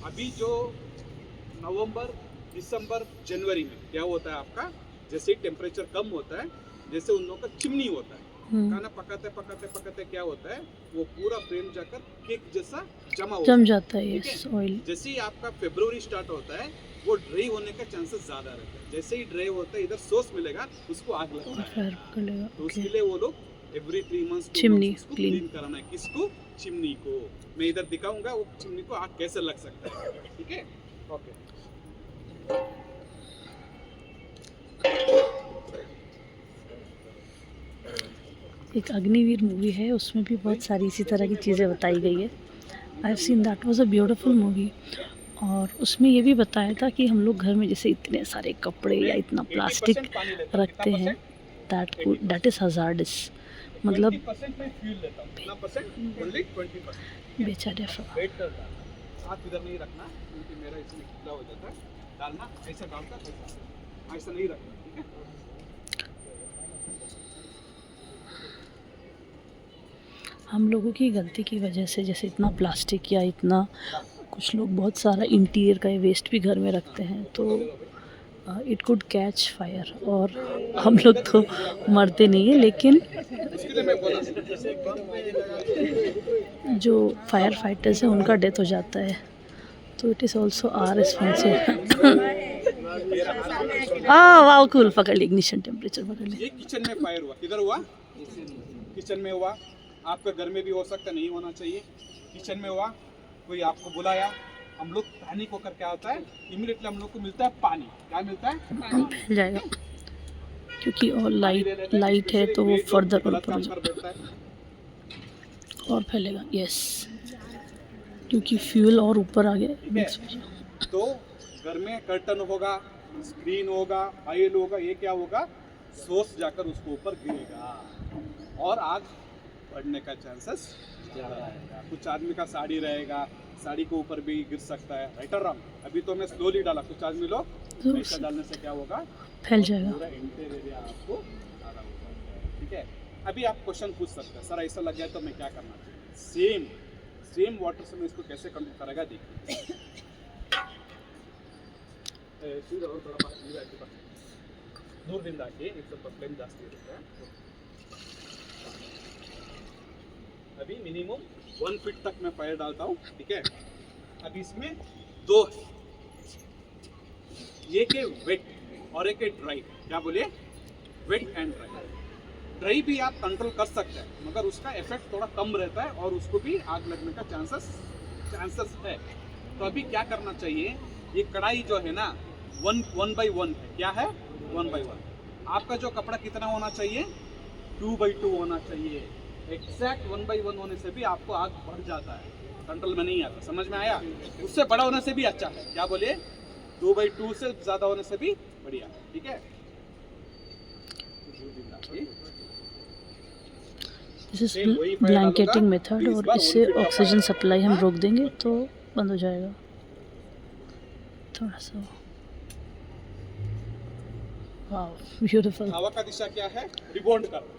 अभी जो नवंबर, दिसंबर, जनवरी में क्या होता है आपका, जैसे ही टेम्परेचर कम होता है, जैसे उन लोगों का चिमनी होता है, खाना पकाते पकाते पकाते क्या होता है, वो पूरा फ्रेम जाकर केक जैसा जम जाता है, ठीक यस, है? ऑयल। जैसे ही आपका फरवरी स्टार्ट होता है, वो ड्राई होने का चांसेस ज्यादा रहते हैं। जैसे ही ड्राई होता है, इधर सोर्स मिलेगा, उसको आग लगता और है। फायर पकड़ेगा, तो ओके। उसके लिए वो लोग एवरी 3 मंथ्स 2 चिमनी मंथ्स उसको क्लीन। क्लीन कराना है। किसको? चिमनी को। मैं इधर दिखाऊंगा वो चिमनी को आग कैसे लग सकता है, ठीक है? ओके। एक अग्निवीर मूवी है, उसमें भी बहुत सारी इसी तरह की चीज़ें बताई गई है। I have seen that, was a beautiful movie. और उसमें ये भी बताया था कि हम लोग घर में जैसे इतने सारे कपड़े या इतना प्लास्टिक 80% पानी लेता हूँ। रखते हैं, दैट इज़ हज़ार्डस, मतलब 20% मैं फ्यूल लेता हूँ। कितना परसेंट? ओनली 20%। बेचारे वेट कर रहा है। हाथ इधर नहीं रखना, क्योंकि मेरा इसमें खुला हो जाता है। डालना ऐसे डालता, ऐसा नहीं रखना, ठीक है? हम लोगों की गलती की वजह से जैसे इतना प्लास्टिक या इतना कुछ लोग बहुत सारा इंटीरियर का वेस्ट भी घर में रखते हैं, तो इट कुड कैच फायर, और हम लोग तो मरते नहीं हैं, लेकिन उसके लिए मैं बोला जो फायर फाइटर्स हैं उनका डेथ हो जाता है, तो it is also our responsible. हाँ वाह, कूल, पकड़ ली, इग्निशन टेम्परेचर पकड़ ली। ये किचन में फायर हुआ, किधर हुआ? किचन में हुआ। आपका घर में भी हो सकता, नहीं होना चाहिए। किचन में हुआ, कोई आपको बुलाया, हम लोग पैनिक होकर क्या होता है, इमीडिएटली हम लोग को मिलता है पानी। क्या मिलता है? पानी। फैल जाएगा, क्योंकि और लाइट है तो वो फर्दर ऊपर हो जाएगा और फैलेगा, यस, क्योंकि फ्यूल और ऊपर आ गया मिक्स हो जाएगा। तो घर में कर्टन होगा, स्क्रीन होगा, ऑयल होगा, ये क्या होगा, सोर्स जाकर उसको ऊपर गिरेगा और आग बढ़ने का चांसेस ज़्यादा रहेगा। कुछ आदमी का साड़ी रहेगा, साड़ी के ऊपर भी गिर सकता है, राइट और रॉन्ग? अभी तो मैं स्लोली डाला, कुछ आदमी लोग ऐसा डालने से क्या होगा, फैल जाएगा। पूरा इंटीरियर एरिया आपको आधा हो सकता है, ठीक है? अभी आप क्वेश्चन पूछ सकते हैं, सर ऐसा लग गया तो मैं क्या करना चाहिए? सेम वाटर से मैं इसको कैसे कंट्रोल करेगा, देखिए। ದೂರದಿಂದ ಹಾಕಿ, ಇದು ಸ್ವಲ್ಪ ಫ್ಲೇಮ್ ಜಾಸ್ತಿ ಇರುತ್ತೆ. अभी मिनिमम 1 फीट तक मैं फायर डालता हूँ, ठीक है? अभी इसमें दो है, एक है वेट और एक है ड्राई। क्या बोलिए? Wait and dry. ड्राई भी आप कंट्रोल कर सकते हैं, मगर उसका इफेक्ट थोड़ा कम रहता है और उसको भी आग लगने का चांसेस है। तो अभी क्या करना चाहिए, ये कढ़ाई जो है ना, वन बाई वन है। क्या है? 1 बाई 1। आपका जो कपड़ा कितना होना चाहिए? 2 बाई 2 होना चाहिए। एग्जैक्ट 1 बाई 1 होने से भी आपको आग बढ़ जाता है, कंट्रोल में नहीं आता। समझ में आया? उससे बड़ा होने से भी अच्छा है। क्या बोलिए? 2 बाई 2 से ज़्यादा होने से भी बढ़िया, ठीक है? दिस इज ब्लैंकेटिंग मेथड, और इससे ऑक्सीजन सप्लाई हम रोक देंगे तो बंद हो जाएगा थोड़ा सा। वाव, ब्यूटीफुल। हवा का दिशा क्या है? रिबाउंड करना,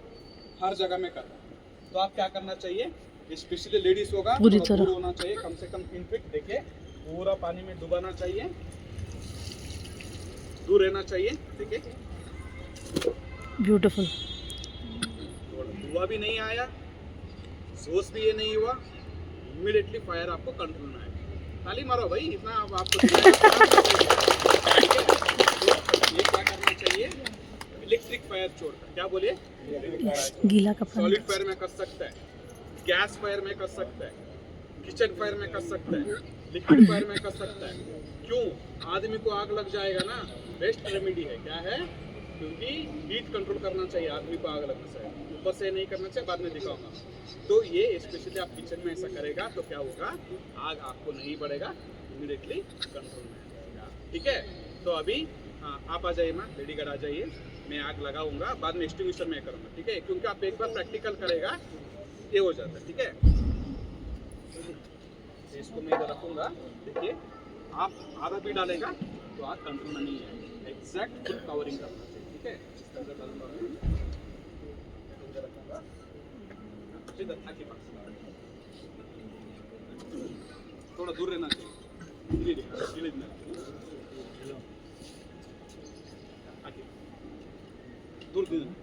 हर जगह में करना। तो आप क्या करना चाहिए, स्पेशली लेडीज होगा, पूरी थोड़ा तरह दूर होना चाहिए, कम से कम 3 फीट। देखिए, पूरा पानी में डुबाना चाहिए, दूर रहना चाहिए। देखिए, ब्यूटीफुल। धुआं भी नहीं आया, सोर्स भी ये नहीं हुआ, इमीडिएटली फायर आपको कंट्रोल में आएगा। ताली मारो भाई, इतना आपको ये क्या करना चाहिए, इलेक्ट्रिक फायर छोड़कर। क्या बोलिए? गीला कपड़ा सॉलिड फायर में कर सकता है, गैस फायर में कर सकता है, किचन फायर में कर सकता है, लिक्विड फायर में कर सकता है। क्यों? आदमी को आग लग जाएगा ना, बेस्ट रेमेडी है। क्या है? क्योंकि हीट कंट्रोल करना चाहिए, आदमी को आग लगना चाहिए, ऊपर से नहीं करना चाहिए, बाद में दिखाऊंगा। तो ये स्पेशली आप किचन में ऐसा करेगा तो क्या होगा, आग आपको नहीं बढ़ेगा, इमीडिएटली कंट्रोल में आ जाएगा, ठीक है? तो अभी आप आ जाइए, माँ रेडीगढ़ आ जाइए, मैं आग लगाऊंगा, बाद में एक्सटिंग्विशर में करूँगा, ठीक है? क्योंकि आप एक बार प्रैक्टिकल करेगा ये हो जाता है, ठीक है? इसको मैं इधर रखूंगा। देखिए, आप आधा भी डालेगा तो आग कंट्रोल में नहीं है, एग्जैक्ट फुल कवरिंग करना चाहिए, ठीक है? इस तरह डालूंगा मैं, इधर रखूंगा, इधर आके पास दूर रहना चाहिए। दूर देना।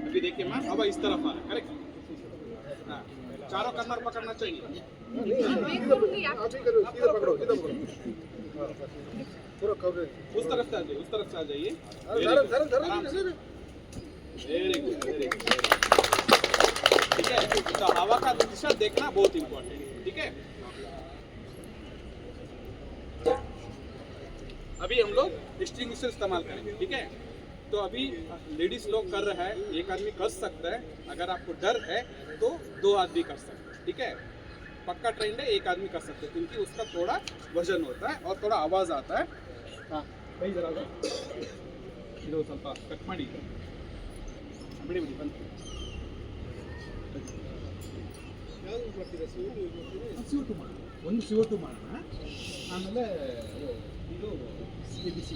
अभी देखिए मैम, अब इस तरफ आ रहा है, करेक्ट। हाँ, चारों कॉर्नर पकड़ना चाहिए। उस तरफ से आ जाइए, उस तरफ से आ जाइए। Very good, very good. ठीक है, तो हवा का दिशा देखना बहुत इंपॉर्टेंट है। ठीक है, अभी हम लोग एक्सटिंग्विशर इस्तेमाल करेंगे। ठीक है, तो अभी लेडीज लोग कर रहा है, एक आदमी कर सकता है। अगर आपको डर है तो 2 आदमी कर सकते हैं। ठीक है, पक्का ट्रेंड है, एक आदमी कर सकते हैं, क्योंकि उसका थोड़ा वजन होता है और थोड़ा आवाज आता है। हाँ भाई, जरा ಇದು ಸ್ವಲ್ಪ ಕಟ್ ಮಾಡಿ ಬಿಡಿ ಬಿಡಿ ಬಂತು ಯಾವುದು ಬರ್ತಿದೆ CO2 ಮಾಡೋಣ, ಒಂದು CO2 ಮಾಡೋಣ, ಆಮೇಲೆ ಇದು ABC।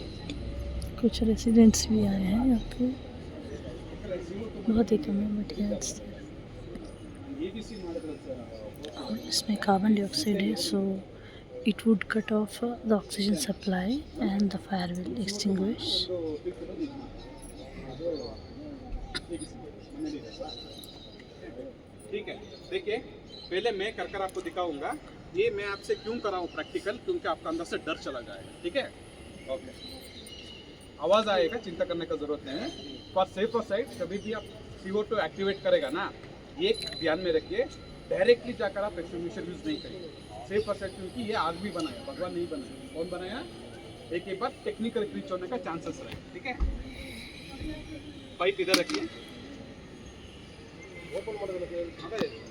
कुछ रेसिडेंट्स भी आए हैं यहाँ पे, बहुत ही कम मटेरियल्स थे ABC ಮಾಡಿದ್ರೆ और इसमें कार्बन डाइऑक्साइड है, सो it would cut off the oxygen supply and the fire will extinguish. ठीक है, देखिए पहले मैं कर कर आपको दिखाऊंगा। ये मैं आपसे क्यों कर रहा हूँ प्रैक्टिकल, क्योंकि आपका अंदर से डर चला जाएगा। ठीक है, ओके, आवाज़ आएगा, चिंता करने का जरूरत नहीं है। फॉर सेफर साइड कभी भी आप CO2 एक्टिवेट करेगा ना, ये ध्यान में रखिए, डायरेक्टली जाकर आप एक्सटिंग्विशर यूज नहीं करिए। सेफर साइड, क्योंकि ये आदमी बनाया, भगवान नहीं बनाया। कौन बनाया? एक बार टेक्निकल ग्लिच होने का चांसेस रहे। ठीक है, पाइप इधर रखिए,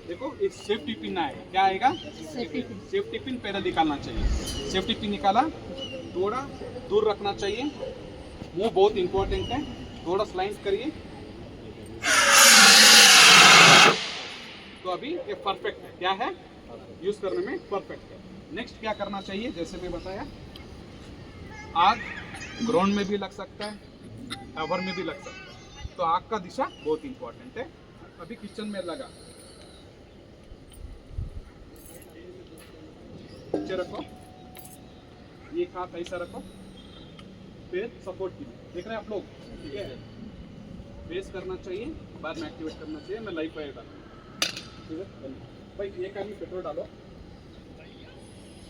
देखो एक सेफ्टी पिन आएगा। क्या आएगा? सेफ्टी पिन पहले निकालना चाहिए। सेफ्टी पिन निकाला, थोड़ा दूर रखना चाहिए। मुंह बहुत इंपॉर्टेंट है, थोड़ा स्लाइड करिए। तो अभी ये परफेक्ट है। क्या है? यूज करने में परफेक्ट है। नेक्स्ट क्या करना चाहिए, जैसे मैं बताया, आग ग्राउंड में भी लग सकता है, टावर में भी लग सकता है, तो आग का दिशा बहुत इंपॉर्टेंट है। अभी किचन में लगा, नीचे रखो, एक हाथ ऐसा रखो, फिर सपोर्ट कीजिए। देख रहे हैं आप लोग? ठीक है, बेस करना चाहिए, बाद में एक्टिवेट करना चाहिए। मैं लाइफ फायर डालूँ। ठीक है भाई, एक आदमी पेट्रोल डालो,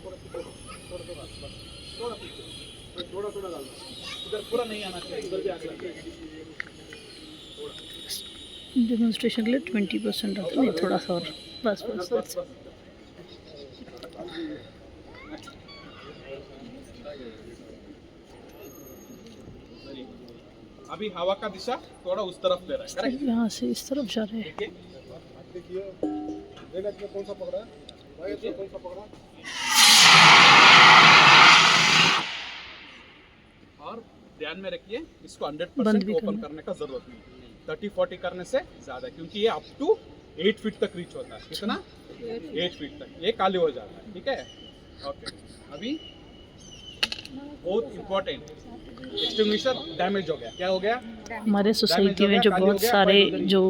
थोड़ा थोड़ा डालो, इधर पूरा नहीं आना चाहिए, उधर भी आगे डेमोन्स्ट्रेशन के लिए 20% रहता है, नहीं थोड़ा सा और, बस बस बस। अभी हवा का दिशा थोड़ा उस तरफ ले रहा है, करेक्ट? यहाँ से इस तरफ जा रहे हैं। देखिए कौन सा पकड़ा है, कौन सा पकड़ा, और ध्यान में रखिए, इसको 100% ओपन करने का जरूरत नहीं, 30-40 करने से ज्यादा, क्योंकि ये अप टू 8 फीट तक रीच होता है। कितना? 8 फीट तक ये खाली हो जाता है। ठीक है, ओके। अभी बहुत इंपॉर्टेंट, एक्सटिंग्विशर डैमेज हो गया। क्या हो गया? हमारे सोसाइटी में जो बहुत सारे जो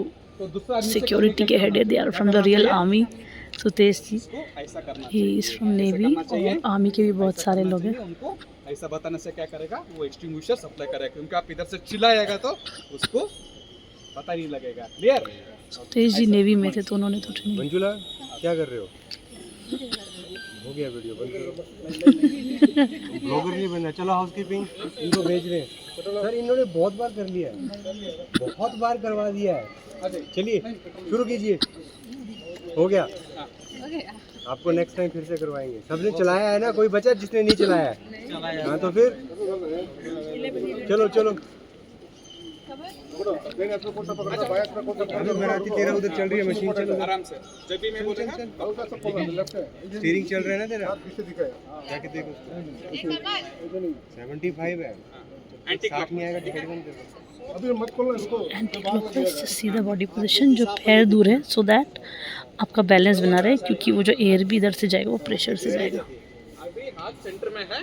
सिक्योरिटी के हेड है, they are from the real army. Sutesh ji, he is from navy, और आर्मी के भी बहुत सारे लोग हैं। उनको ऐसा बताने से क्या करेगा, वो एक्सटिंग्विशर सप्लाई करेगा, क्योंकि आप इधर से चिल्लाएगा तो उसको पता नहीं लगेगा। क्लियर? सुतेश जी नेवी में थे, तो उन्होंने तो ट्रेनिंग। मंजुला क्या कर रहे हो? हो गया वीडियो बंद करो। ब्लॉगर नहीं बनना, चलो हाउसकीपिंग इनको भेज रहे हैं। सर इन्होंने बहुत बार कर लिया है, बहुत बार करवा दिया है। चलिए शुरू कीजिए। हो गया? आपको नेक्स्ट टाइम फिर से करवाएंगे। सबने चलाया है ना, कोई बचा जिसने नहीं चलाया है? हाँ तो फिर चलो चलो। तेरा उधर चल रही है मशीन, चलो आराम से। जब भी मैं बोलूंगा स्टीयरिंग चल रहा है ना तेरा, जाके देखो। 75 है, साथ नहीं आएगा टिकट बंद कर। एंटी क्लॉकवाइज से सीधा बॉडी पोजीशन, जो पैर दूर है, सो दैट आपका बैलेंस बना रहे, क्योंकि वो जो एयर भी इधर से जाएगा वो प्रेशर से जाएगा। अभी हाथ सेंटर में है,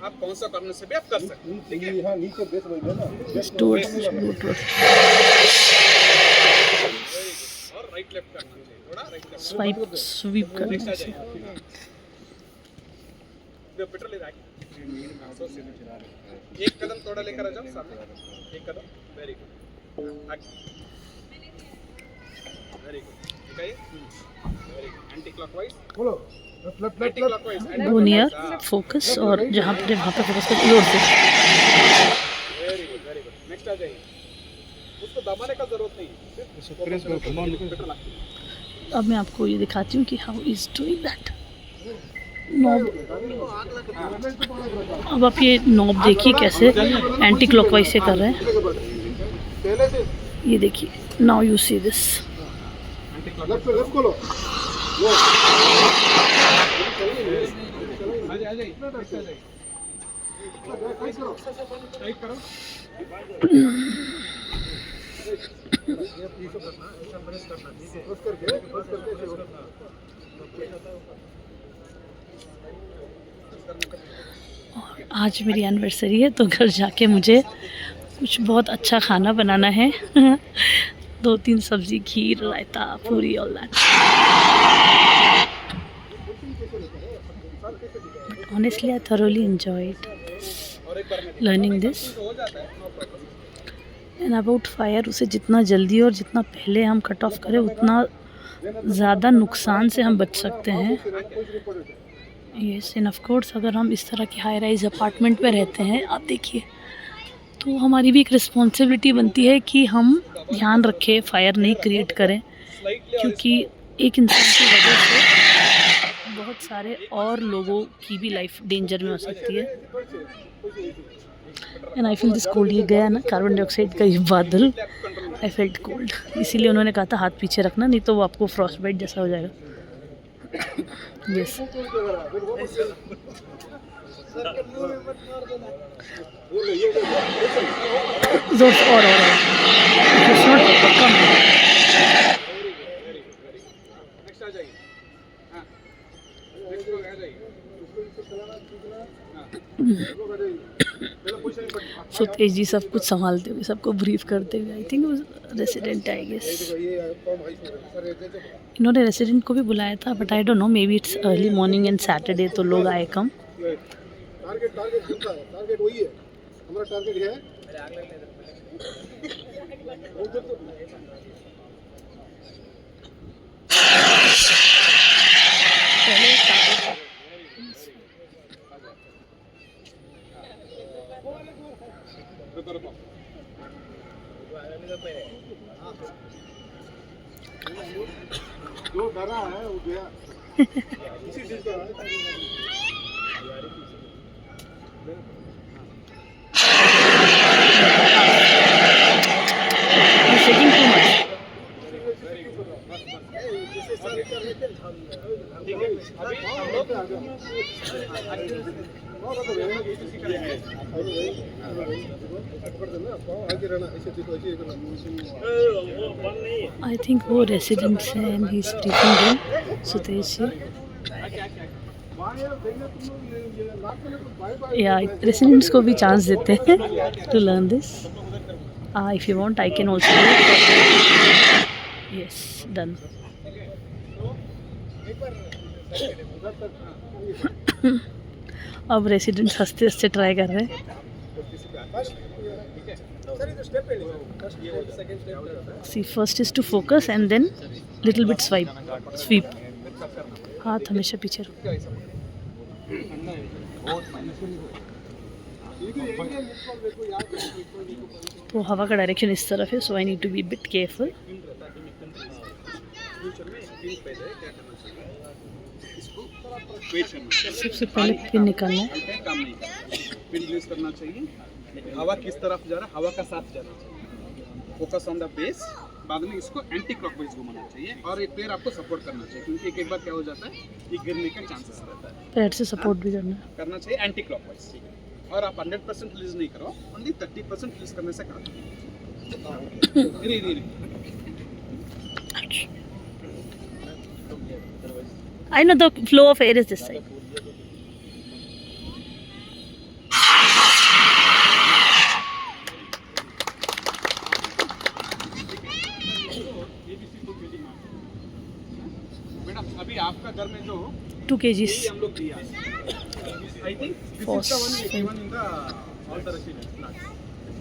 आप कौन सा करने से भी आप कर सकते हैं। ठीक है, टूवर्ड्स और राइट लेफ्ट करना चाहिए, थोड़ा राइट लेफ्ट। स्वाइप स्वीप करने नेक्स्ट आ से। जाइए। पेट्रोल ले जाके एक कदम थोड़ा लेकर आ जाओ सामने, एक कदम, वेरी गुड, वेरी गुड, ठीक है, very good, anticlockwise, anticlockwise, go near focus और जहाँ पे वहाँ पे फोकस करके जोर से। Very good, very good, next आ जाइए। उसको दबाने का जरूरत नहीं है, पेट्रोल आके। अब मैं आपको ये दिखाती हूँ कि how is doing that knob. अब आप ये नॉब देखिए कैसे एंटी क्लॉकवाइज से कर रहे हैं। ये देखिए, नाउ यू सी दिस। आ जाइए, राइट करो। और आज मेरी एनिवर्सरी है तो घर जाके मुझे कुछ बहुत अच्छा खाना बनाना है। 2-3 सब्जी, खीर, रायता, पूरी, all that. Honestly, I thoroughly enjoyed learning this. And about fire, उसे जितना जल्दी और जितना पहले हम कट ऑफ करें उतना ज़्यादा नुकसान से हम बच सकते हैं। यस, एंड ऑफ कोर्स अगर हम इस तरह के हाई राइज अपार्टमेंट में रहते हैं, आप देखिए, तो हमारी भी एक रिस्पॉन्सिबिलिटी बनती है कि हम ध्यान रखें, फायर नहीं क्रिएट करें, क्योंकि एक इंसान की वजह से बहुत सारे और लोगों की भी लाइफ डेंजर में हो सकती है। And I feel this cold. ये गया ना कार्बन डाइऑक्साइड का ये बादल, आई फेल्ट कोल्ड। इसीलिए उन्होंने कहा था हाथ पीछे रखना, नहीं तो वो आपको फ्रॉस्ट बाइट जैसा हो जाएगा। यस, जोर से और It's not proper, come on. Next आ जाइए, हाँ, नेक्स्ट लोग आ जाइए, सो तेज जी सब कुछ संभालते हुए, सबको ब्रीफ करते हुए, I think resident, I guess इन्होंने रेसिडेंट को भी बुलाया था, but I don't know, maybe it's early morning and Saturday तो लोग आए कम। टारगेट वही है हमारा, टारगेट है जो डरा है वो गया। इसी चीज का shaking too much. I think वो रेसिडेंट्स हैं and he is briefing them, Sutesh ji. या रेसिडेंट्स को भी चांस देते हैं to learn this. If you want I can also do it. Yes, done. अब रेसिडेंट्स हंसते हंसते ट्राई कर रहे हैं। See first is to focus and then little bit sweep. हाथ हमेशा पीछे रखो। वो हवा का डायरेक्शन इस तरफ है, so I need to be bit careful. सबसे पहले पिन निकालना है, काम नहीं करना, पिन यूज करना चाहिए। हवा किस तरफ जा रहा है, हवा का साथ जाना चाहिए। फोकस ऑन द बेस, बाद में इसको एंटी क्लॉकवाइज घुमाना चाहिए और ये पैर आपको सपोर्ट करना चाहिए, क्योंकि एक बार क्या हो जाता है, ये गिरने का चांसेस रहता है। पैर से सपोर्ट भी करना चाहिए एंटी क्लॉकवाइज। और आप 100% रिलीज नहीं करो, ओनली 30% रिलीज करने से काम। I know the flow of air is this side. आपका घर में जो 2 kgs. यही हम लोग दिया I think this is the one given in the all the resident flat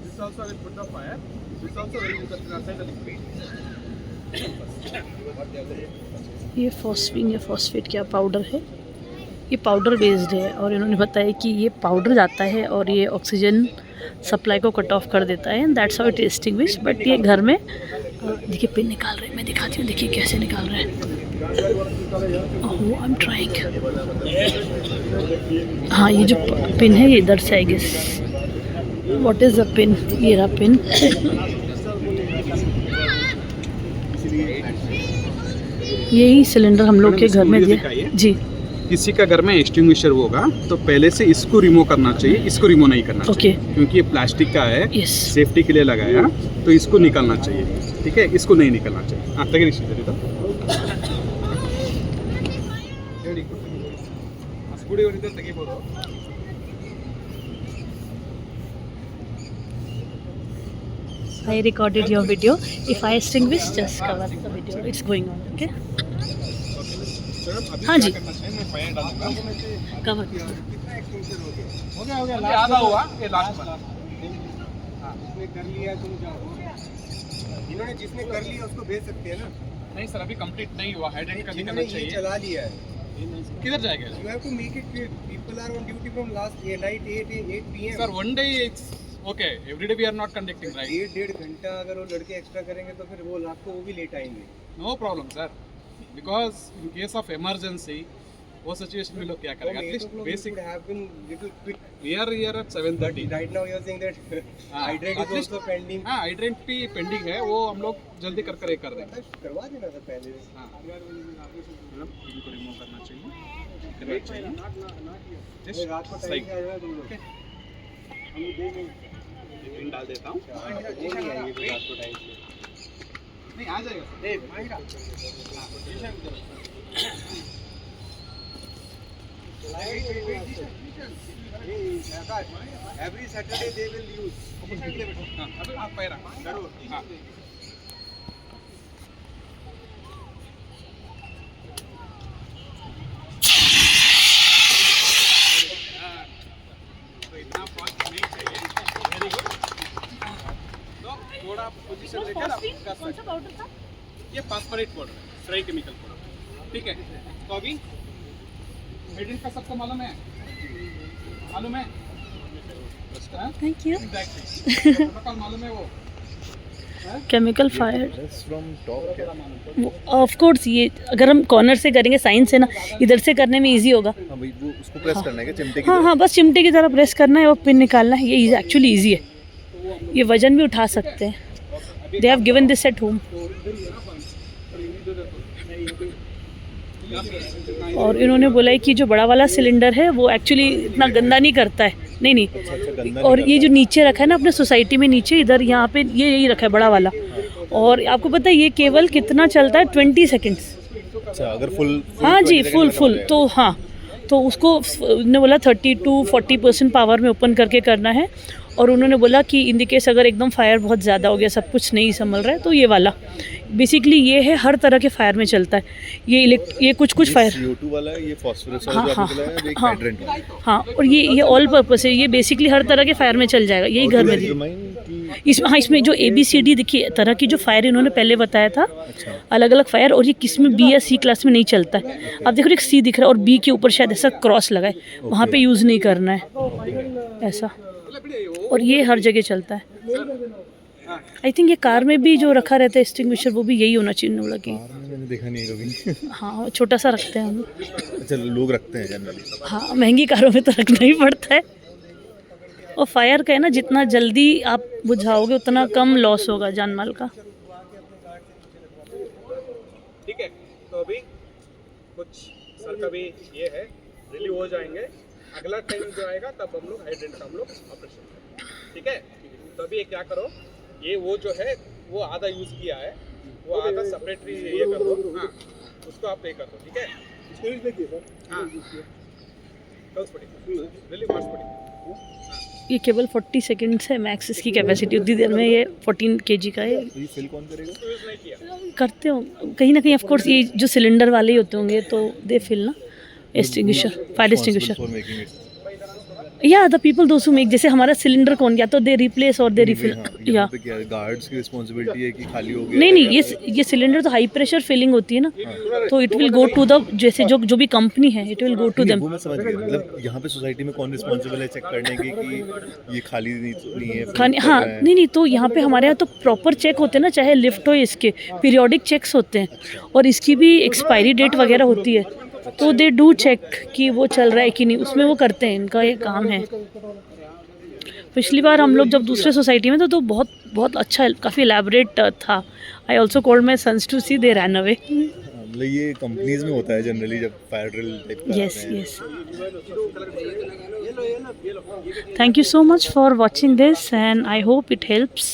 this also will put the fire this also will put the side the liquid ये फॉस्फिन या फॉस्फेट क्या पाउडर है, ये पाउडर बेस्ड है और इन्होंने बताया कि ये पाउडर जाता है और ये ऑक्सीजन सप्लाई को कट ऑफ कर देता है. That's how it is extinguish. But ये घर में देखिए पिन निकाल रहे हैं, मैं दिखाती हूँ, देखिए कैसे निकाल रहे हैं. Oh I am trying. हाँ ये जो पिन है ये इधर से I guess. What is the pin? ये रहा पिन. यही सिलेंडर हम लोग के घर में दिया जी. किसी का घर में एक्सटिंग्विशर होगा तो पहले से इसको रिमूव करना चाहिए, इसको रिमूव नहीं करना चाहिए. क्योंकि ये प्लास्टिक का है, Yes. सेफ्टी के लिए लगाया तो इसको निकालना चाहिए. ठीक है, इसको नहीं निकालना चाहिए. हाँ तक तो I recorded your video. If I extinguish, just cover the video. It's going on. Okay. हाँ जी. Cover. हो गया आधा हुआ ये लास्ट वाला. जिसने कर लिया तुम जाओ. इन्होंने जिसने कर लिया उसको भेज सकते हैं ना. नहीं सर अभी कंप्लीट नहीं हुआ. हाइड्रेंट का दिखाना ये चाहिए. चला लिया है. किधर जाएगा? You have to make it clear. People are on duty from last night 8 PM. Sir one day it's okay. Every day we are not conducting right. 1.5 घंटा अगर वो लड़के एक्स्ट्रा करेंगे तो फिर वो रात को वो भी लेट आएंगे. No problem sir because in case of emergency वो सिचुएशन में लोग क्या करेंगे. At least basic we are here at 7:30 right now you are saying that hydrate is also pending. हाँ हाइड्रेंट भी पेंडिंग है, वो हम लोग जल्दी कर कर देंगे. करवा देना था पहले. हाँ मतलब इनको रिमूव करना चाहिए. ये रात को टाइम पे आएगा तुम लोग. हम दे नहीं पिन डाल देता हूँ. नहीं आएगी रात को टाइम पे. नहीं आ जाएगा sir. Every Saturday they will use. हाँ अभी आप पैरा जरूर. हाँ तो इतना फास्ट नहीं चाहिए. Very good. तो थोड़ा पोजीशन लेकर आप कर सकते हैं. पाउडर था? ये फास्फोरेट पाउडर है, ड्राई केमिकल पाउडर. ठीक है तो अभी हाइड्रेंट का सबको मालूम है. Thank you. एग्जैक्टली प्रोटोकॉल मालूम है वो. Chemical fire of course. ये अगर हम कॉर्नर से करेंगे साइन से ना, इधर से करने में इजी होगा. हाँ भाई वो उसको प्रेस करना है क्या चिमटे की हाँ हाँ बस चिमटे की तरह प्रेस करना है और पिन निकालना है. ये एक्चुअली इजी है. ये वजन भी उठा सकते हैं. They have given this at home. और इन्होंने बोला है कि जो बड़ा वाला सिलेंडर है वो एक्चुअली इतना गंदा नहीं करता है. नहीं और ये जो नीचे रखा है ना अपने सोसाइटी में नीचे इधर यहाँ पे ये यही रखा है बड़ा वाला. और आपको पता है ये केवल कितना चलता है 20 सेकेंड्स. अच्छा अगर फुल हाँ जी फुल तो हाँ तो उसको उन्होंने बोला 30 to 40% पावर में ओपन करके करना है. और उन्होंने बोला कि इन द केस अगर एकदम फायर बहुत ज़्यादा हो गया, सब कुछ नहीं संभल रहा है, तो ये वाला बेसिकली ये है हर तरह के फायर में चलता है. ये कुछ फायर CO2 वाला है, ये फास्फोरस वाला हाँ जो हाँ आपने बताया, एक हाँ हाइड्रेंट वाला. हाँ और ये ऑल पर्पस है. ये बेसिकली हर तरह के फायर में चल जाएगा. यही घर में इसमें हाँ इसमें जो ABCD देखिए तरह की जो फायर इन्होंने पहले बताया था, अलग अलग फायर. और ये किस में B या C क्लास में नहीं चलता है. आप देखो एक C दिख रहा है और B के ऊपर शायद ऐसा क्रॉस लगा है, वहाँ पे यूज़ नहीं करना है ऐसा. और ये हर जगह चलता है. आई थिंक ये कार में भी जो रखा रहता है एक्सटिंग्विशर वो भी यही होना चाहिए. बोला कि मैंने देखा नहीं कभी. हाँ छोटा सा रखते हैं हम लोग. अच्छा लोग रखते हैं जनरली. हाँ महंगी कारों में तो रखना ही पड़ता है. और फायर का है ना, जितना जल्दी आप बुझाओगे उतना कम लॉस होगा जान माल का. ठीक है तो अभी कुछ सर का भी ये है रिलीव हो जाएंगे. अगला टाइम जो आएगा तब हम लोग हाइड्रेंट का हम लोग ऑपरेशन करेंगे. ठीक है तो अभी ये क्या करो, ये वो जो है वो आधा यूज़ किया है, वो आधा सेपरेटरी ये कर दो. हाँ उसको आप पे कर दो. ठीक है हाँ कल्स पड़ी रिलीव मार्क्स पड़ी. हाँ ये केवल 40 सेकेंड्स है मैक्स इसकी कैपेसिटी, उतनी देर में ये 14 kg का है। तो ये फिल कौन करेगा? करते हो कहीं ना कहीं, ऑफ कोर्स ये जो सिलेंडर वाले ही होते होंगे तो दे फिल ना, extinguisher, fire extinguisher. For making it. या the people those who make, जैसे हमारा सिलेंडर कौन, या तो दे रिप्लेस और दे रिफिल। या यहाँ पे क्या है, गार्ड्स की रिस्पांसिबिलिटी है कि खाली हो गया नहीं है नहीं, या ये सिलेंडर तो हाई प्रेशर फिलिंग होती है ना, तो it will go to the, जैसे जो भी कंपनी है इट विल गो टू नहीं, देम। वो मैं समझ गया, मतलब यहाँ पे सोसाइटी में कौन रिस्पांसिबल है चेक करने की कि ये खाली नहीं है, खाने, हाँ नहीं नहीं, तो यहाँ पे हमारे यहाँ तो प्रॉपर चेक होते हैं ना, चाहे लिफ्ट हो, इसके पीरियोडिक चेक्स होते हैं, और इसकी भी एक्सपायरी डेट वगैरह होती है, तो दे डू चेक कि वो चल रहा है कि नहीं, उसमें वो करते हैं, इनका ये काम है। पिछली बार हम लोग जब दूसरे सोसाइटी में तो बहुत बहुत अच्छा, काफ़ी एलैबोरेट था। I also called my sons to see, they ran away. मतलब ये कंपनीज में होता है जनरली जब फायर ड्रिल टाइप का Yes, yes. Thank you so much for watching this, and I hope it helps.